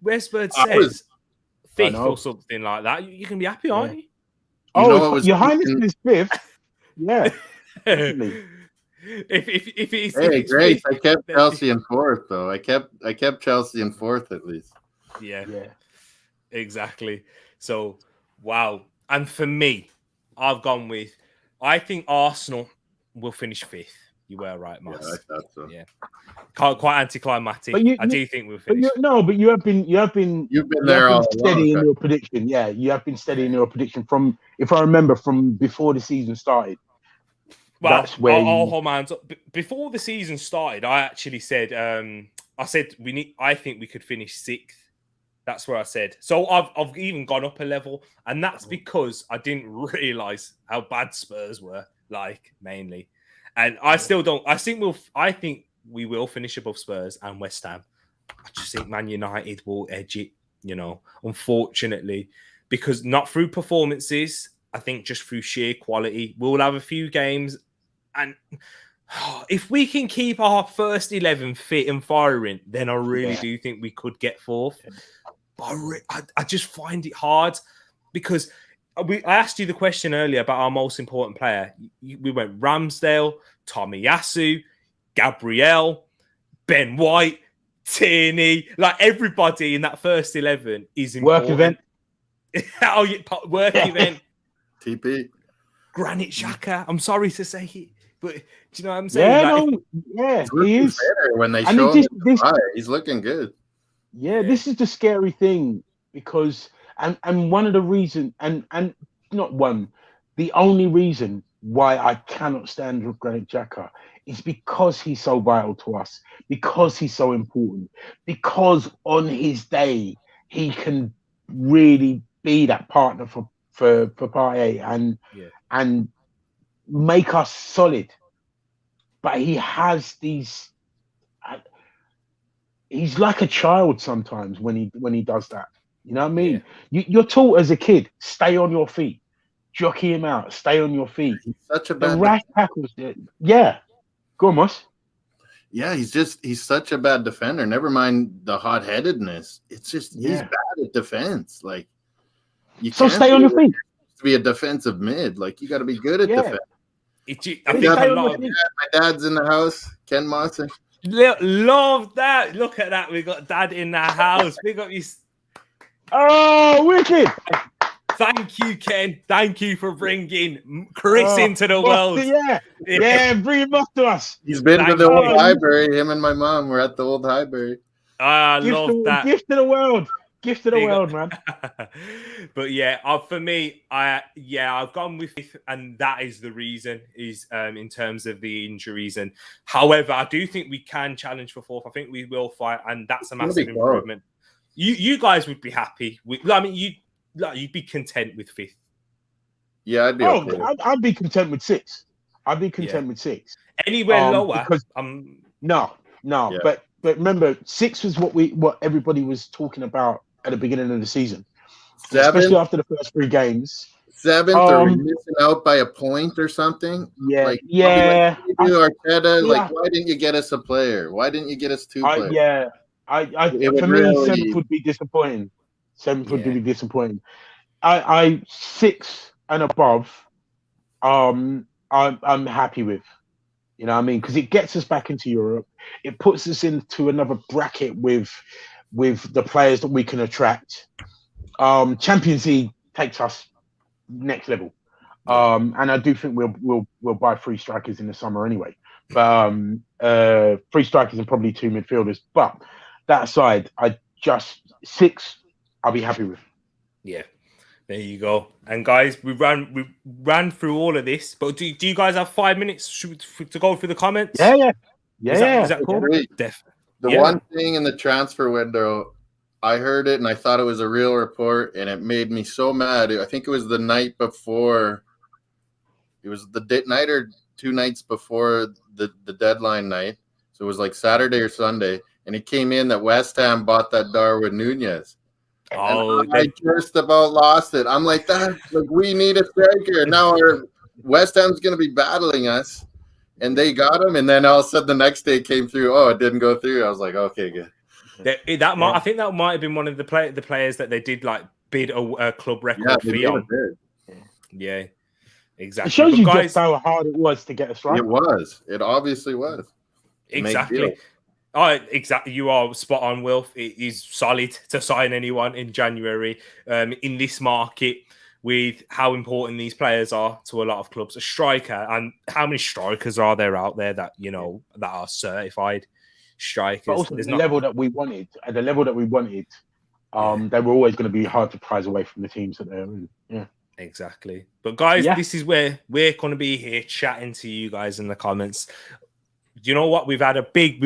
Wesbird says 5th or something like that, you can be happy, aren't you? Your Highness is 5th. Yeah. If it is, hey, Grace, I kept Chelsea in 4th though. I kept Chelsea in 4th at least. Yeah, exactly. So wow. And for me, I've gone with I think Arsenal will finish 5th. You were right, Moss. Yeah, I thought so. Yeah, quite anticlimactic. I do think we'll finish. But you have been there all steady in your prediction. Yeah, you have been steady in your prediction from, if I remember, from before the season started. Well, that's where hold on. Before the season started, I actually said, I think we could finish 6th. That's where I said. So I've even gone up a level, and that's because I didn't realize how bad Spurs were, mainly. And I still don't. I think we will finish above Spurs and West Ham. I just think Man United will edge it, unfortunately, because not through performances. I think just through sheer quality. We'll have a few games, and if we can keep our first 11 fit and firing, then I really do think we could get 4th. But I just find it hard because I asked you the question earlier about our most important player. We went Ramsdale, Tomiyasu, Gabriel, Ben White, Tierney. Everybody in that first 11 is important. Work event. Work event. TP. Granit Xhaka. I'm sorry to say it, but do you know what I'm saying? He is. When they show him he's looking good. Yeah, this is the scary thing because, and one of the reasons, and not one, the only reason why I cannot stand Granit Xhaka is because he's so vital to us, because he's so important, because on his day he can really be that partner for Partey and make us solid. But he has these. He's like a child sometimes when he does that. You know what I mean? Yeah. You're taught as a kid, stay on your feet, jockey him out, stay on your feet. He's such a bad rash tackles. Yeah, go on, Moss. Yeah, he's such a bad defender. Never mind the hot-headedness. It's just he's bad at defense. Stay on your feet. To be a defensive mid, you got to be good at defense. My dad's in the house. Ken Moss. Love that. Look at that. We got Dad in the house. We got you. Oh, wicked. Thank you, Ken. Thank you for bringing Chris into the world. Bring him up to us. He's been to the old Highbury. Him and my mom were at the old Highbury. I love that. Gift to the world. Gift of the world, man. But yeah, for me, I've gone with fifth, and that is the reason is in terms of the injuries. And however, I do think we can challenge for fourth. I think we will fight, and that's a massive improvement. You guys would be happy with. I mean, you'd be content with fifth. Yeah, I'd be. Okay. I'd be content with sixth. I'd be content with sixth. Anywhere lower, because no. Yeah. But remember, six was what everybody was talking about at the beginning of the season. Seven, especially after the first 3 games. Seventh, or missing out by a point or something. Yeah, like, yeah. Arteta, like, why didn't you get us a player? Why didn't you get us 2 players? Yeah, for me, seventh would be disappointing. Seventh would be disappointing. I 6 and above. I'm happy with. You know what I mean? Because it gets us back into Europe. It puts us into another bracket with the players that we can attract. Champions League takes us next level. And I do think we'll buy 3 strikers in the summer anyway. But 3 strikers and probably 2 midfielders. But that aside, 6 I'll be happy with. Yeah. There you go. And guys, we ran through all of this, but do you guys have 5 minutes to go through the comments? Yeah. Is that cool? The one thing in the transfer window, I heard it and I thought it was a real report, and it made me so mad. I think it was the night before. It was the night or 2 nights before the deadline night. So it was like Saturday or Sunday, and it came in that West Ham bought that Darwin Núñez. I just about lost it. I'm like, we need a striker. Now our West Ham's going to be battling us, and they got him. And then all of a sudden the next day came through. Oh, it didn't go through. I was like, okay, good. I think that might have been one of the players that they did like bid a club record fee on. Yeah, exactly. It shows you just how hard it was to get a striker. It was. It obviously was. Exactly. Oh, exactly. You are spot on, Wilf. It is solid to sign anyone in January in this market with how important these players are to a lot of clubs. A striker, and how many strikers are there out there that that are certified strikers? But also the level that we wanted, they were always going to be hard to prize away from the teams that they're in. Yeah. Exactly. But guys, this is where we're going to be here chatting to you guys in the comments. You know what? We've had a big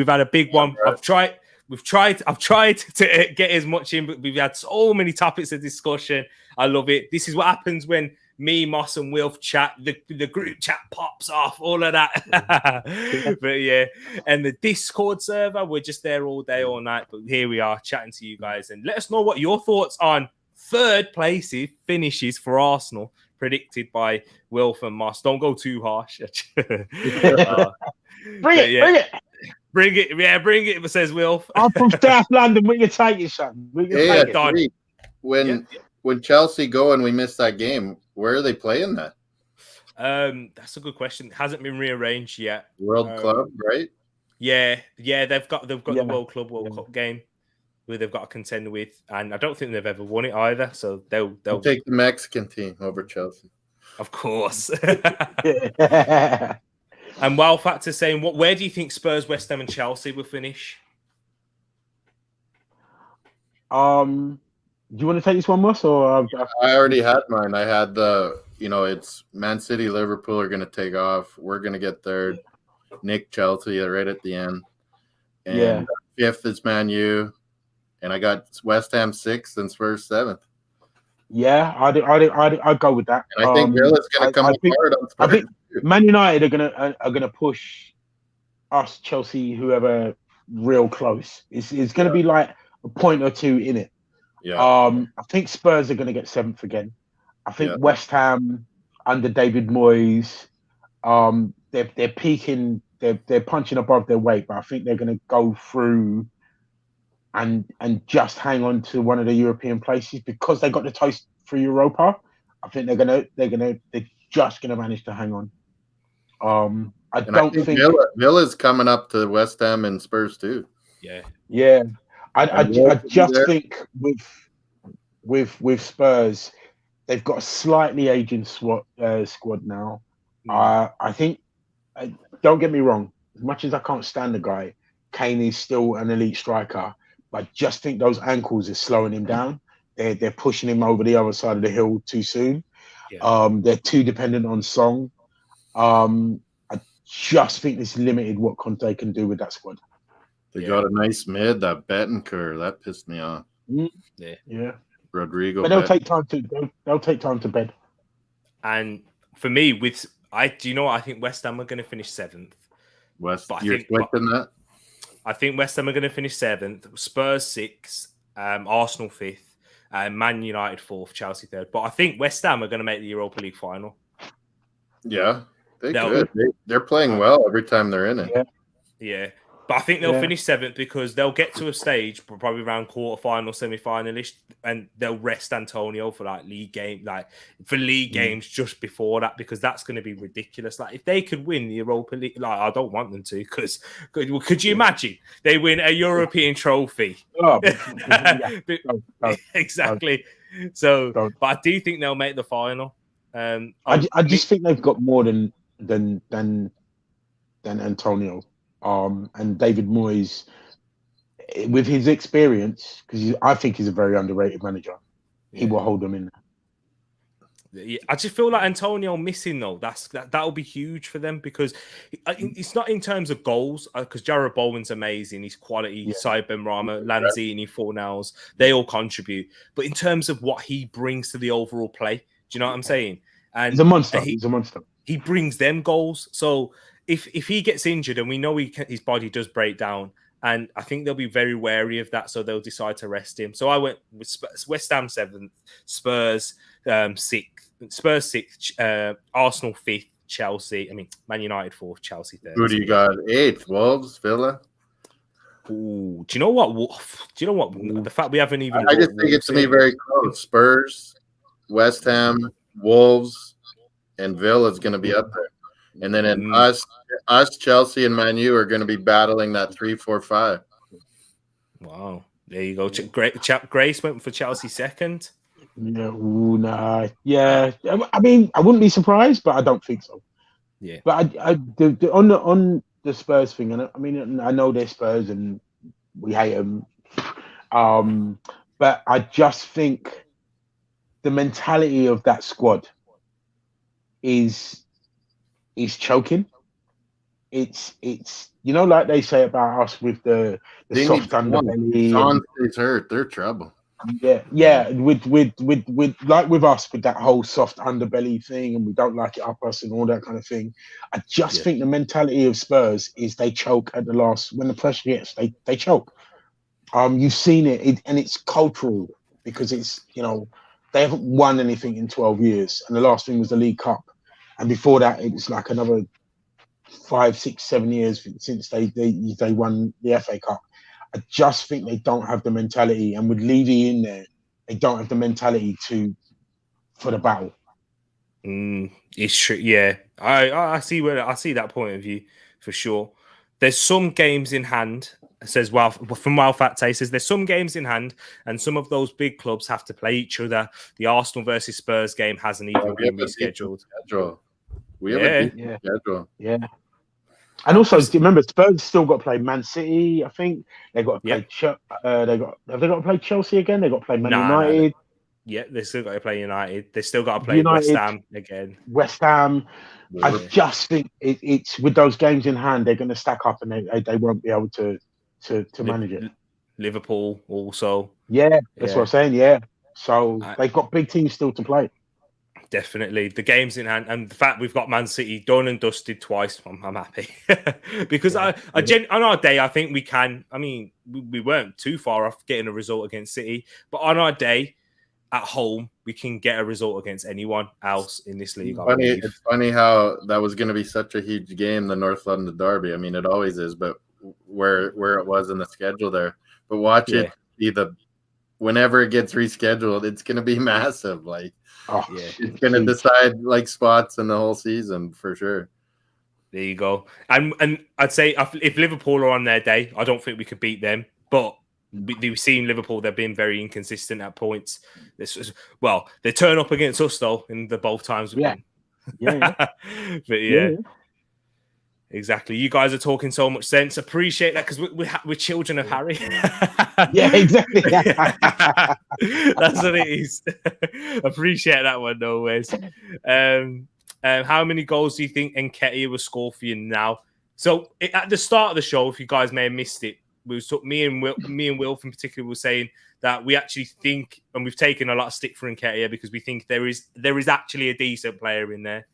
one. I've tried to get as much in, but we've had so many topics of discussion. I love it. This is what happens when me, Moss, and Wilf chat. The group chat pops off, all of that. But yeah, and the Discord server, we're just there all day, all night. But here we are chatting to you guys, and let us know what your thoughts on third place finishes for Arsenal predicted by Wilf and Moss. Don't go too harsh. Bring it. Bring it, says Wilf. I'm from South London. We can take it, son. When Chelsea go and we miss that game, where are they playing that? That's a good question. It hasn't been rearranged yet. World Club, right? Yeah. They've got the World Cup game where they've got to contend with, and I don't think they've ever won it either. So they'll take the Mexican team over Chelsea, of course. And Wow Factor saying, where do you think Spurs, West Ham, and Chelsea will finish? Do you want to take this one, Moss? Or I already had mine. I had it's Man City, Liverpool are going to take off. We're going to get third. Nick, Chelsea right at the end. And fifth is Man U. And I got West Ham 6th and Spurs 7th. Yeah, I'd go with that. And I think Villa's going to come apart on Spurs. I think Man United are gonna push us, Chelsea, whoever, real close. It's going to be like a point or 2 in it. Yeah. I think Spurs are going to get 7th again. I think West Ham under David Moyes, they're peaking. They're punching above their weight, but I think they're going to go through and just hang on to one of the European places because they got the toast for Europa. I think they're just gonna manage to hang on. I think Villa's coming up to West Ham and Spurs too. Yeah. I just think with Spurs, they've got a slightly aging squad now. I think, don't get me wrong, as much as I can't stand the guy, Kane is still an elite striker. but I just think those ankles are slowing him down. They're pushing him over the other side of the hill too soon. Yeah. They're too dependent on Song. I just think it's limited what Conte can do with that squad. They got a nice mid, that Betancourt. That pissed me off. Yeah. Rodrigo. But they'll take time to bed. And for me, do you know what? I think West Ham are going to finish 7th. You're expecting that? I think West Ham are going to finish 7th, Spurs 6th, Arsenal 5th, Man United 4th, Chelsea 3rd. But I think West Ham are going to make the Europa League final. Yeah, they could. They're playing well every time they're in it. Yeah. But I think they'll finish 7th because they'll get to a stage, probably around quarter-final, semi-finalish, and they'll rest Antonio for league games just before that, because that's going to be ridiculous. Like, if they could win the Europa League, I don't want them to, because could you imagine they win a European trophy? Oh, exactly. So, but I do think they'll make the final. I just think they've got more than Antonio. And David Moyes, with his experience, because I think he's a very underrated manager, he will hold them in. Yeah, I just feel like Antonio missing though. That'll be huge for them, because it's not in terms of goals, because Jarrod Bowen's amazing, he's quality. Saïd Benrahma, Lanzini, Fornals, they all contribute. But in terms of what he brings to the overall play, do you know what I'm saying? And he's a monster. He's a monster. He brings them goals. So if he gets injured, and we know his body does break down, and I think they'll be very wary of that, so they'll decide to rest him. So I went with West Ham 7th, Spurs 6th, Arsenal 5th, Man United 4th, Chelsea 3rd. Who do you got? 8th, Wolves, Villa. Ooh, do you know what? The fact we haven't even. I just think it's to me very close. Spurs, West Ham, Wolves, and Villa is going to be up there. And then us, Chelsea, and Man U are going to be battling that 3-4-5. Wow, there you go. Grace went for Chelsea 2nd. Yeah. I mean, I wouldn't be surprised, but I don't think so. Yeah. But on the Spurs thing, and I mean, I know they're Spurs and we hate them. But I just think the mentality of that squad is choking. It's like they say about us with the soft underbelly. Sante's hurt. They're trouble. Yeah. With like with us, with that whole soft underbelly thing, and we don't like it up us and all that kind of thing. I just think the mentality of Spurs is they choke at the last, when the pressure hits, they choke. You've seen it, and it's cultural, because it's, they haven't won anything in 12 years, and the last thing was the League Cup, and before that it was like another 5, 6, 7 years since they won the FA Cup. I just think they don't have the mentality, and with Levy in there, they don't have the mentality for the battle. It's true. Yeah, I see that point of view for sure. There's some games in hand. It says, well, from Wild Fat Tay says there's some games in hand, and some of those big clubs have to play each other. The Arsenal versus Spurs game hasn't even been rescheduled. We have a decent schedule. Yeah. And also, remember, Spurs still got to play Man City. I think they got to play. Have they got to play Chelsea again? They got to play Man United. Yeah, they still got to play United. They still got to play West Ham again. West Ham. Yeah. I just think it's with those games in hand, they're going to stack up, and they won't be able to manage it. Liverpool also. Yeah, that's what I'm saying. Yeah, so they've got big teams still to play. Definitely, the games in hand, and the fact we've got Man City done and dusted twice, I'm happy because on our day, I think we can. I mean, we weren't too far off getting a result against City, but on our day at home, we can get a result against anyone else in this league. It's funny how that was going to be such a huge game, the North London Derby. I mean, it always is, but where it was in the schedule there. But watch it be whenever it gets rescheduled, it's going to be massive. It's going to decide spots in the whole season for sure. There you go. And I'd say if Liverpool are on their day, I don't think we could beat them. But we've seen Liverpool; they've been very inconsistent at points. They turn up against us though in the both times. Yeah. But Exactly. You guys are talking so much sense. Appreciate that because we're children of Harry. Yeah, exactly. That's what it is. Appreciate that one, always. How many goals do you think Nketiah will score for you now? So at the start of the show, if you guys may have missed it, me and Wilf in particular were saying that we actually think, and we've taken a lot of stick for Nketiah because we think there is actually a decent player in there.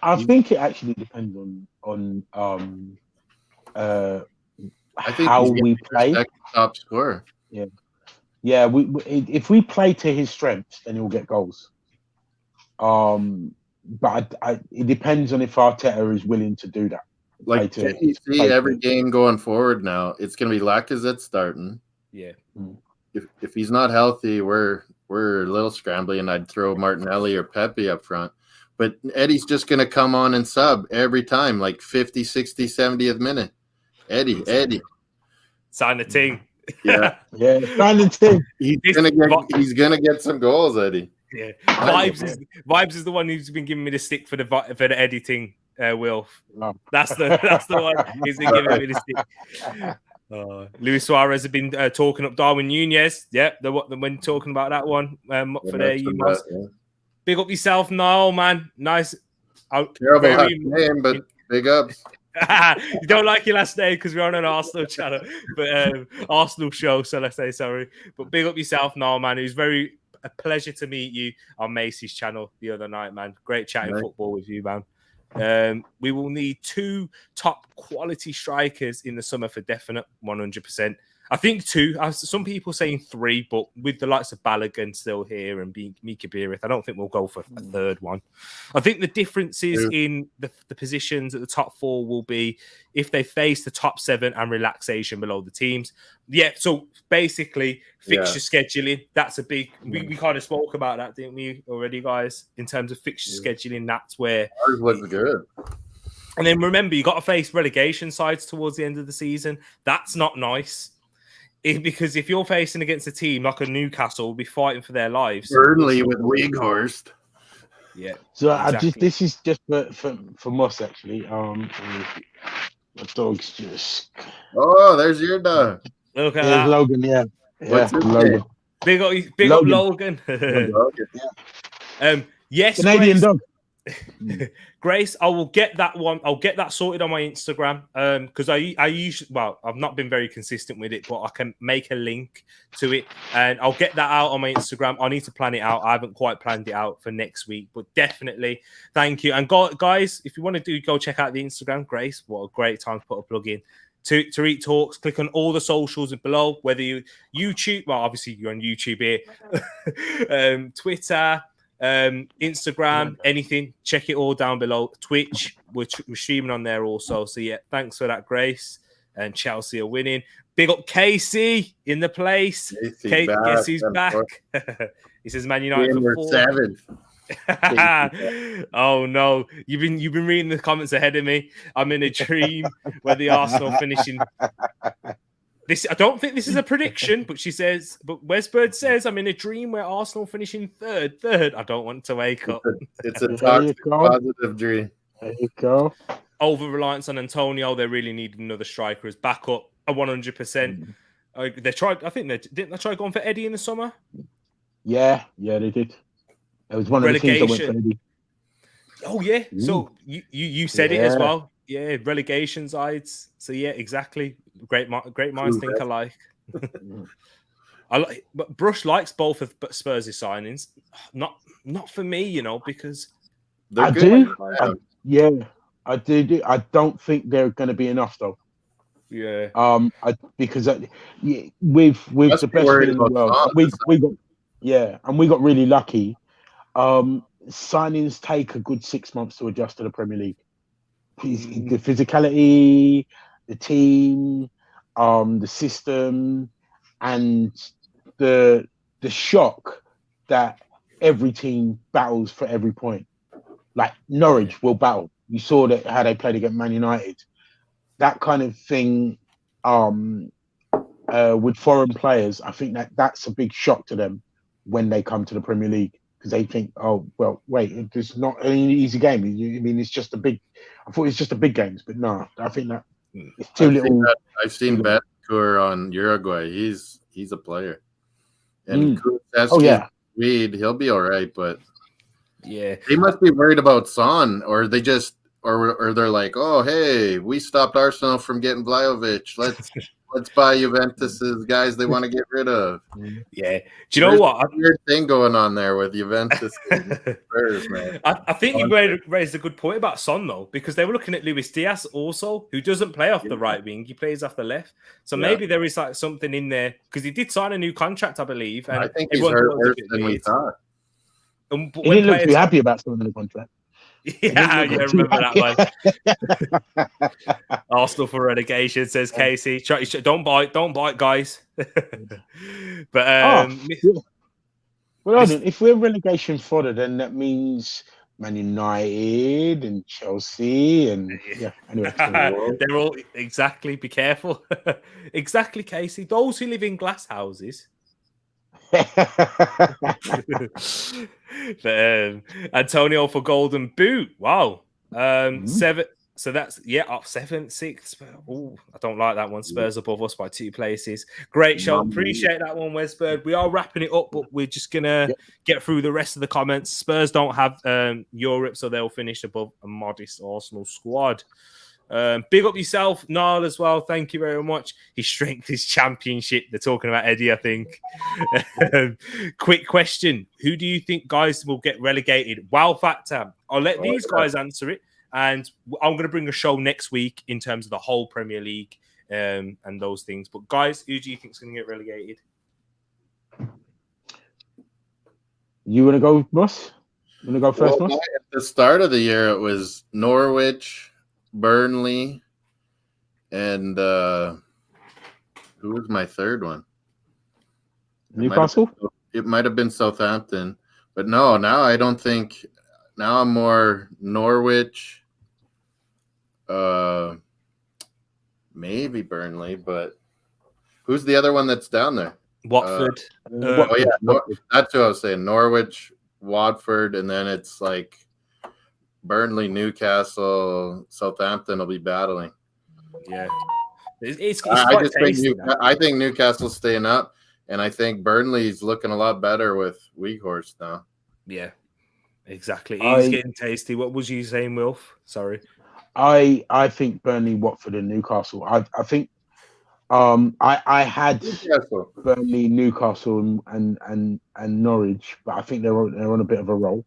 I think it actually depends on I think how he's we play. Top scorer. Yeah. If we play to his strengths, then he'll get goals. But it depends on if Arteta is willing to do that. Like, can you see every game going forward now? It's going to be Lacazette starting. Yeah. If he's not healthy, we're a little scrambly, and I'd throw Martinelli or Pepe up front. But Eddie's just going to come on and sub every time, like 50, 60, 70th minute. Eddie. Sign the team. Yeah. Yeah, sign the team. He's gonna get some goals, Eddie. Yeah. Vibes is the one who's been giving me the stick for the editing, Wilf. No. That's the one who's been giving me the stick. Luis Suarez have been talking up Darwin Nunez. Yeah, when talking about that one for there, you must big up yourself, Niall, man. Nice. Terrible name, but big ups. You don't like your last name because we're on an Arsenal channel, but Arsenal show. So let's say sorry, but big up yourself, Niall, man. It was a pleasure to meet you on Macy's channel the other night, man. Great chatting football with you, man. We will need 2 top quality strikers in the summer for definite, 100%. I think 2. Some people saying 3, but with the likes of Balogun still here and Mika Bierith, I don't think we'll go for a third one. I think the differences in the positions at the top 4 will be if they face the top 7 and relaxation below the teams. Yeah, so basically fixture scheduling, that's a big... We kind of spoke about that, didn't we, already, guys? In terms of fixture scheduling, that's where... Ours looks good. And then remember, you got to face relegation sides towards the end of the season. That's not nice. Because if you're facing against a team like a Newcastle, will be fighting for their lives. Burnley with Weghorst. Yeah. So exactly. This is just for Moss actually. My dog's just. Oh, there's your dog. Look at that. Logan. Yeah. What's Logan. Big up Logan. Yes, Canadian dog. Grace, I will get that one. I'll get that sorted on my Instagram. Because I usually, I've not been very consistent with it, but I can make a link to it and I'll get that out on my Instagram. I need to plan it out. I haven't quite planned it out for next week, but definitely thank you. And guys, if you want to go check out the Instagram, Grace, what a great time to put a plug in. Tereak Talks, click on all the socials below, whether you YouTube, well, obviously you're on YouTube here, Twitter, Instagram, anything, check it all down below. Twitch, we're streaming on there also. So yeah, thanks for that, Grace. And Chelsea are winning. Big up Casey in the place. Guess who's back? He says Man United for 4. 7. Oh no, you've been reading the comments ahead of me. I'm in a dream where the Arsenal finishing. This, I don't think this is a prediction, but she says, but Westbird says, I'm in a dream where Arsenal finishing third. I don't want to wake up. It's a toxic, positive dream. There you go. Over reliance on Antonio, they really need another striker as backup, 100%. They tried. I think didn't they try going for Eddie in the summer? Yeah, they did. It was one of the teams that went for Eddie. Oh yeah. So you said it as well. Yeah, relegation sides. So yeah, exactly. Great minds think alike. But Brush likes both of Spurs' signings. Not for me, because I do. I do. I don't think they're going to be enough though. Yeah. Because with the best in the world, we got really lucky. Signings take a good 6 months to adjust to the Premier League. The physicality, the team, the system, and the shock that every team battles for every point. Like Norwich will battle. You saw that how they played against Man United. That kind of thing with foreign players, I think that's a big shock to them when they come to the Premier League. because they think, oh well, wait, it's not an easy game. I mean, it's just a big. I thought it's just a big games, but no, I think that it's too little. I've seen Betancourt on Uruguay. He's a player, and Oh yeah, Swede, he'll be all right, but yeah, they must be worried about Son, or they just, or they're like, oh hey, we stopped Arsenal from getting Vlahovic. Let's buy Juventus's guys they want to get rid of. Yeah. Do you know what? A weird thing going on there with Juventus and Spurs, man. I think you raised a good point about Son, though, because they were looking at Luis Diaz also, who doesn't play off the right wing. He plays off the left. So maybe there is like something in there, because he did sign a new contract, I believe. And I think he's hurt worse than we thought. He didn't look too happy about signing the contract. Yeah, remember that one. Arsenal for relegation, says Casey. Don't bite, guys. But if we're relegation fodder, then that means Man United and Chelsea and anyway, they're all exactly. Be careful, exactly, Casey. Those who live in glass houses. But, Antonio for Golden Boot. Wow. 7. So that's up 7-6. Oh, I don't like that one. Spurs above us by 2 places. Great show. Appreciate that one, Westbird. We are wrapping it up, but we're just gonna get through the rest of the comments. Spurs don't have Europe, so they'll finish above a modest Arsenal squad. Big up yourself, Niall, as well. Thank you very much. His strength is championship. They're talking about Eddie, I think. Quick question. Who do you think, guys, will get relegated? Wow factor. I'll let these guys answer it. And I'm going to bring a show next week in terms of the whole Premier League and those things. But, guys, who do you think is going to get relegated? You want to go, Ross? You want to go first, Ross? At the start of the year, it was Norwich, Burnley, and who was my third one? Newcastle? It might have been Southampton. But no, now I don't think. Now I'm more Norwich, maybe Burnley, but who's the other one that's down there? Watford. That's what I was saying. Norwich, Watford, and then it's like Burnley, Newcastle, Southampton will be battling. Yeah, it's quite tasty. I think Newcastle's staying up, and I think Burnley's looking a lot better with Weghorst now. Yeah, exactly. He's getting tasty. What was you saying, Wilf? Sorry. I think Burnley, Watford, and Newcastle. I think I had Newcastle. Burnley, Newcastle, and Norwich, but I think they're on a bit of a roll.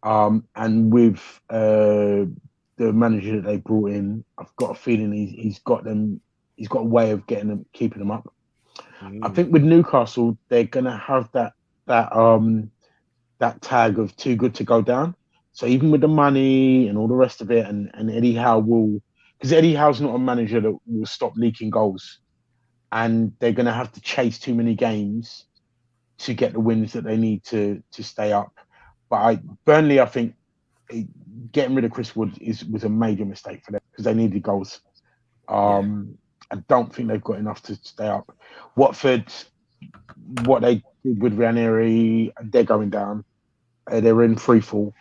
And with the manager that they brought in, I've got a feeling he's got them. He's got a way of keeping them up. I think with Newcastle, they're gonna have that tag of too good to go down. So even with the money and all the rest of it, and Eddie Howe because Eddie Howe's not a manager that will stop leaking goals, and they're gonna have to chase too many games to get the wins that they need to stay up. But Burnley, I think getting rid of Chris Wood was a major mistake for them because they needed goals. I don't think they've got enough to stay up. Watford, what they did with Ranieri, they're going down. They're in free fall.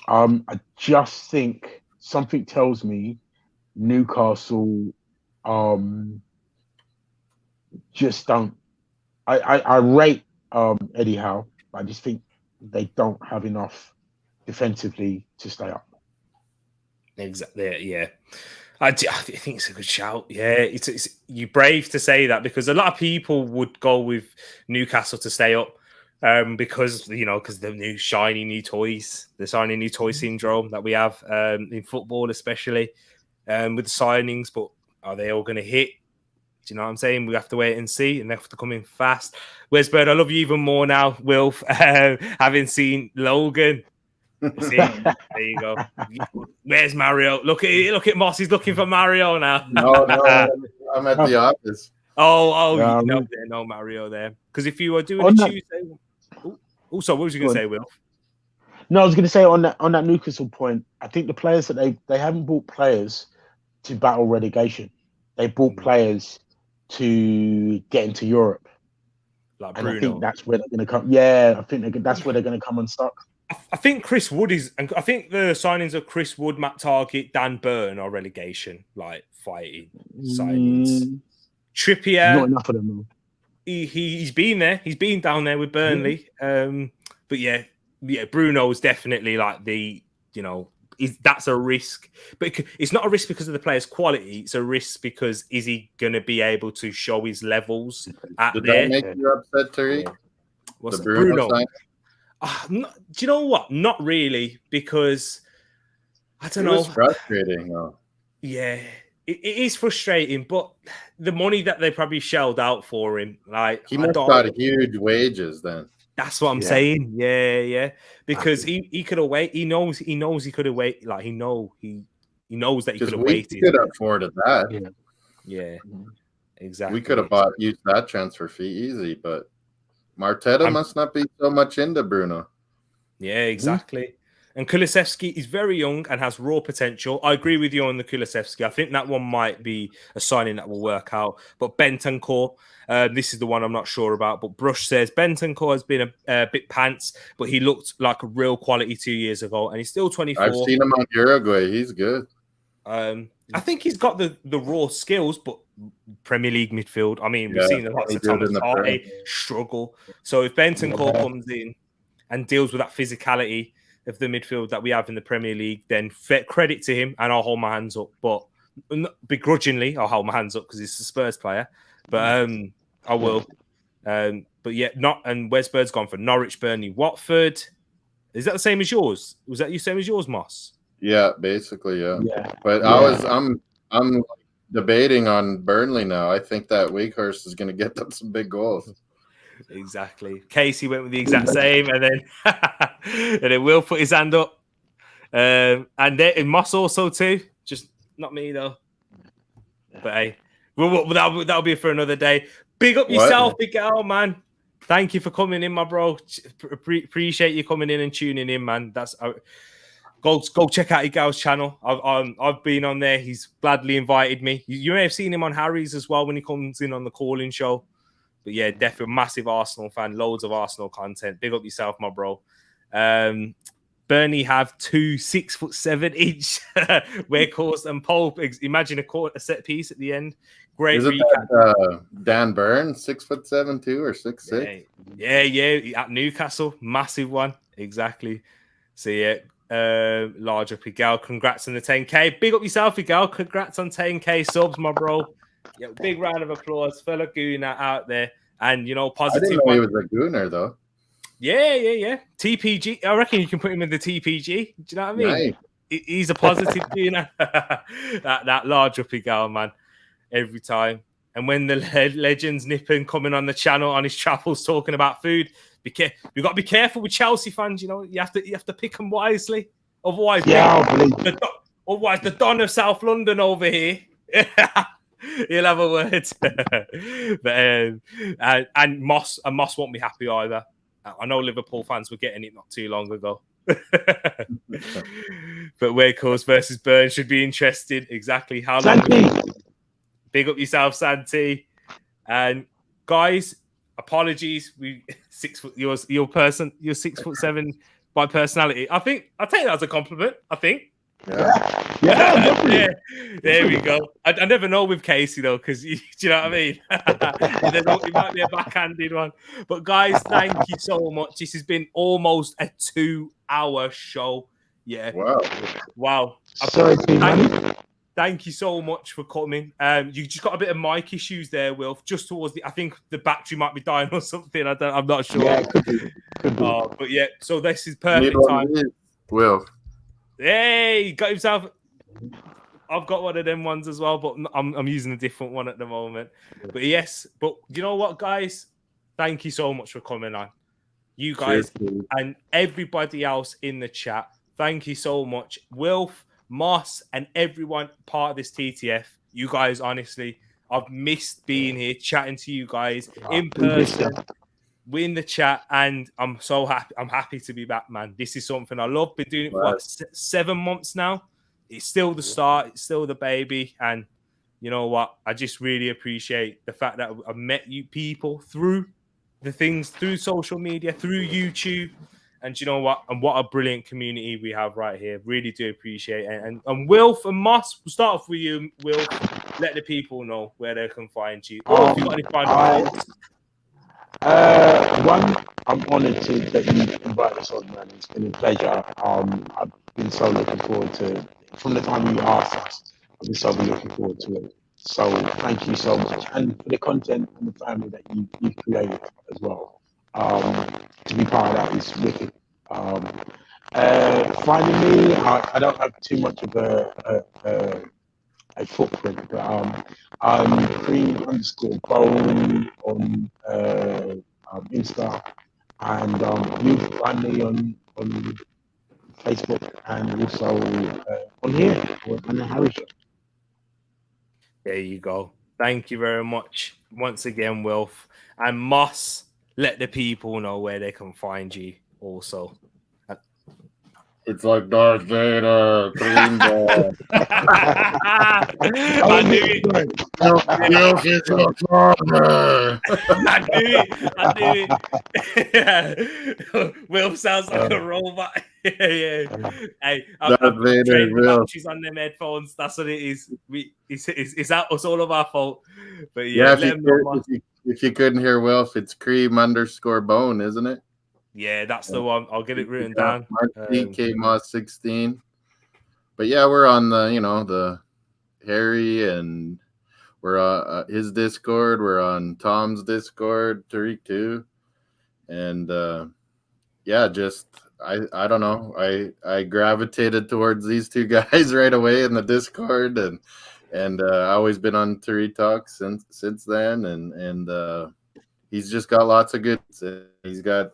I just think something tells me Newcastle just don't. I rate Eddie Howe, but I just think they don't have enough defensively to stay up. Exactly. Yeah. I think it's a good shout. Yeah, it's you're brave to say that because a lot of people would go with Newcastle to stay up because the new shiny new toys, the shiny new toy syndrome that we have in football, especially with the signings. But are they all going to hit? Do you know what I'm saying? We have to wait and see, and they have to come in fast. Where's Bird? I love you even more now, Wilf. Having seen Logan. See, there you go. Where's Mario? Look at Moss. He's looking for Mario now. No, I'm at the office. No Mario there. Because if you were doing a Tuesday, also, what was you going to say, Will? No, I was going to say on that Newcastle point. I think the players that they haven't bought players to battle relegation. They bought players to get into Europe. like And Bruno. I think that's where they're going to come. Yeah, I think that's where they're going to come unstuck. I think Chris Wood is, and I think the signings of Chris Wood, Matt Targett, Dan Burn are relegation like fighting signings. Trippier, Not enough of them, though. He's been there. He's been down there with Burnley. But yeah, Bruno is definitely like that's a risk. But it's not a risk because of the player's quality. It's a risk because is he going to be able to show his levels Did that make you upset, Tereak? What's the Bruno? sign? Do you know what? Not really, because I don't know. It was frustrating, though. Yeah, it is frustrating, but the money that they probably shelled out for him, like he must have got huge wages then. That's what I'm saying. Yeah. Because he could have waited. He knows he could have waited. Like he knows that he could have waited. We could have afforded that. Yeah. Exactly. We could have used that transfer fee easy, but Arteta must not be so much into Bruno. Yeah, exactly. And Kulusevski is very young and has raw potential. I agree with you on the Kulusevski. I think that one might be a signing that will work out. But Bentancur, this is the one I'm not sure about. But Brush says Bentancur has been a bit pants, but he looked like a real quality 2 years ago, and he's still 24. I've seen him on Uruguay. He's good. I think he's got the raw skills, but Premier League midfield. I mean, we've seen the lots of Thomas Partey struggle. So if Bentancur comes in and deals with that physicality of the midfield that we have in the Premier League, then credit to him, and I'll hold my hands up. But begrudgingly, I'll hold my hands up because he's a Spurs player. But I will. But yeah, and Wes Bird's gone for Norwich, Burnley, Watford. Is that the same as yours? Was that the same as yours, Moss? Yeah, basically, yeah. But I'm debating on Burnley now. I think that Weghorst is going to get them some big goals. Exactly. Casey went with the exact same, and then Will put his hand up, and Moss also too. Just not me though. But hey, that'll be for another day. Big up yourself, Miguel, man. Thank you for coming in, my bro. Appreciate you coming in and tuning in, man. Go check out Miguel's channel. I've been on there. He's gladly invited me. You may have seen him on Harry's as well when he comes in on the calling show. But yeah, definitely a massive Arsenal fan. Loads of Arsenal content. Big up yourself, my bro. Burnley have 2 6'7" Weghorst and Pope. Imagine a set piece at the end. Great recap. Dan Burn, 6'7" too, or 6'6". Yeah. At Newcastle, massive one. Exactly. So yeah, large up Miguel. Congrats on the 10K. Big up yourself, Miguel. Congrats on 10K subs, my bro. Yeah, big round of applause, fellow Gooner out there, and positive. I didn't know he was a Gooner though. Yeah. TPG. I reckon you can put him in the TPG. Do you know what I mean? Nice. He's a positive Gooner. that large uppy gal, man, every time. And when the legends nipping coming on the channel on his travels talking about food, we got to be careful with Chelsea fans. You have to pick them wisely. Otherwise, otherwise the Don of South London over here. He'll have a word. But and Moss won't be happy either. I know Liverpool fans were getting it not too long ago. But Weghorst versus Burn should be interesting. Exactly how long? Big up yourself, Santi. And guys, apologies. You're 6'7" by personality. I think I'll take that as a compliment. I think. Yeah. There we go. I never know with Casey though, because do you know what I mean? It might be a backhanded one. But guys, thank you so much. This has been almost a 2-hour show. Yeah. Wow. Sorry, thank you so much for coming. You just got a bit of mic issues there, Will. Just towards I think the battery might be dying or something. I'm not sure. Yeah, could be. But yeah, so this is perfect time. Will. Hey, got himself. I've got one of them ones as well, but I'm using a different one at the moment. But yes, but you know what, guys? Thank you so much for coming on. You guys and everybody else in the chat, thank you so much. Wilf, Moss, and everyone part of this TTF. You guys, honestly, I've missed being here, chatting to you guys in person. We're in the chat, and I'm so happy. I'm happy to be back, man. This is something I love. Been doing it for 7 months now. It's still the start. It's still the baby. And you know what? I just really appreciate the fact that I've met you people through the things through social media, through YouTube. And you know what? And what a brilliant community we have right here. Really do appreciate it. And Wilf and Moss, we'll start off with you, Wilf. Let the people know where they can find you. Or if you've got any final thoughts. One, I'm honoured that you invited us on, man. It's been a pleasure. I've been so looking forward to, from the time you asked us, I've been so looking forward to it. So thank you so much. And for the content and the family that you've created as well. To be part of that is wicked. Finding me, I don't have too much of a footprint, but I'm _bone on Insta, and you can find me on Facebook and also on here on the Harry Show. There you go. Thank you very much once again, Wilf. And Moss, let the people know where they can find you also. It's like Darth Vader. Clean ball. I knew it. I knew it. Wilf sounds like a robot. Yeah. Hey, I'm training the batteries on them headphones. That's what it is. It's all of our fault. But yeah, if you couldn't hear Wilf, it's cream_bone, isn't it? Yeah, that's the one. I'll get it written down. DK Moss 16. But yeah, we're on the Harry, and we're on his Discord. We're on Tom's Discord, Tereak too. And yeah, just I don't know. I gravitated towards these two guys right away in the Discord, and I always been on Tereak Talks since then, and he's just got lots of good. He's got,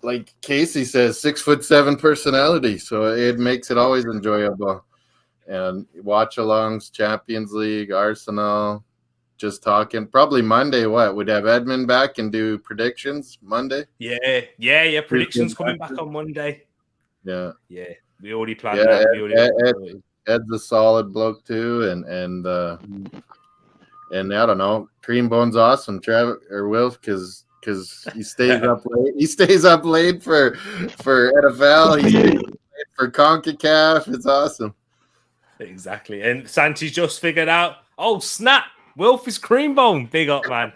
like Casey says, 6'7" personality, so it makes it always enjoyable. And watch-alongs, Champions League, Arsenal, just talking. Probably Monday, we'd have Edmund back and do predictions Monday? Yeah. Predictions coming back on Monday. Yeah. We already planned that. Ed's a solid bloke too, and I don't know. Creambone's awesome, Travis or Wilf, because he stays up late. He stays up late for NFL. He stays up late for CONCACAF. It's awesome. Exactly. And Santi just figured out, oh snap, Wilf is Creambone. Big up, man.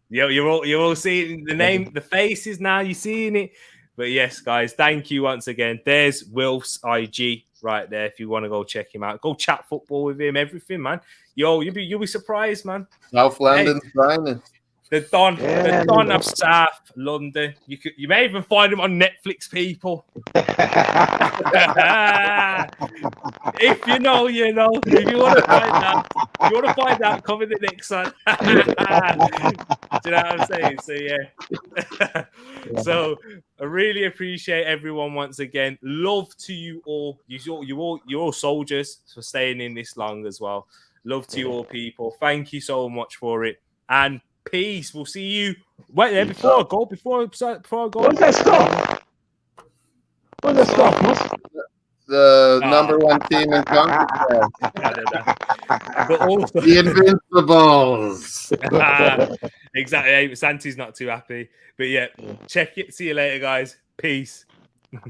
You're all seeing the name, the faces now. You're seeing it. But yes, guys, thank you once again. There's Wilf's IG right there. If you want to go check him out, go chat football with him. Everything, man. You'll be surprised, man. South London's finest. The Don of South London. You may even find him on Netflix, people. If you know, you know. If you want to find out, come in the next one. Do you know what I'm saying? So yeah. So I really appreciate everyone once again. Love to you all. You're all soldiers for staying in this long as well. Love to you all, people. Thank you so much for it. And peace. We'll see you. Wait there before I go. Before I go. What's that stuff? The number one team in CONCACAF. But also The Invincibles. Exactly. Hey, Santi's not too happy. But yeah, check it. See you later, guys. Peace. Take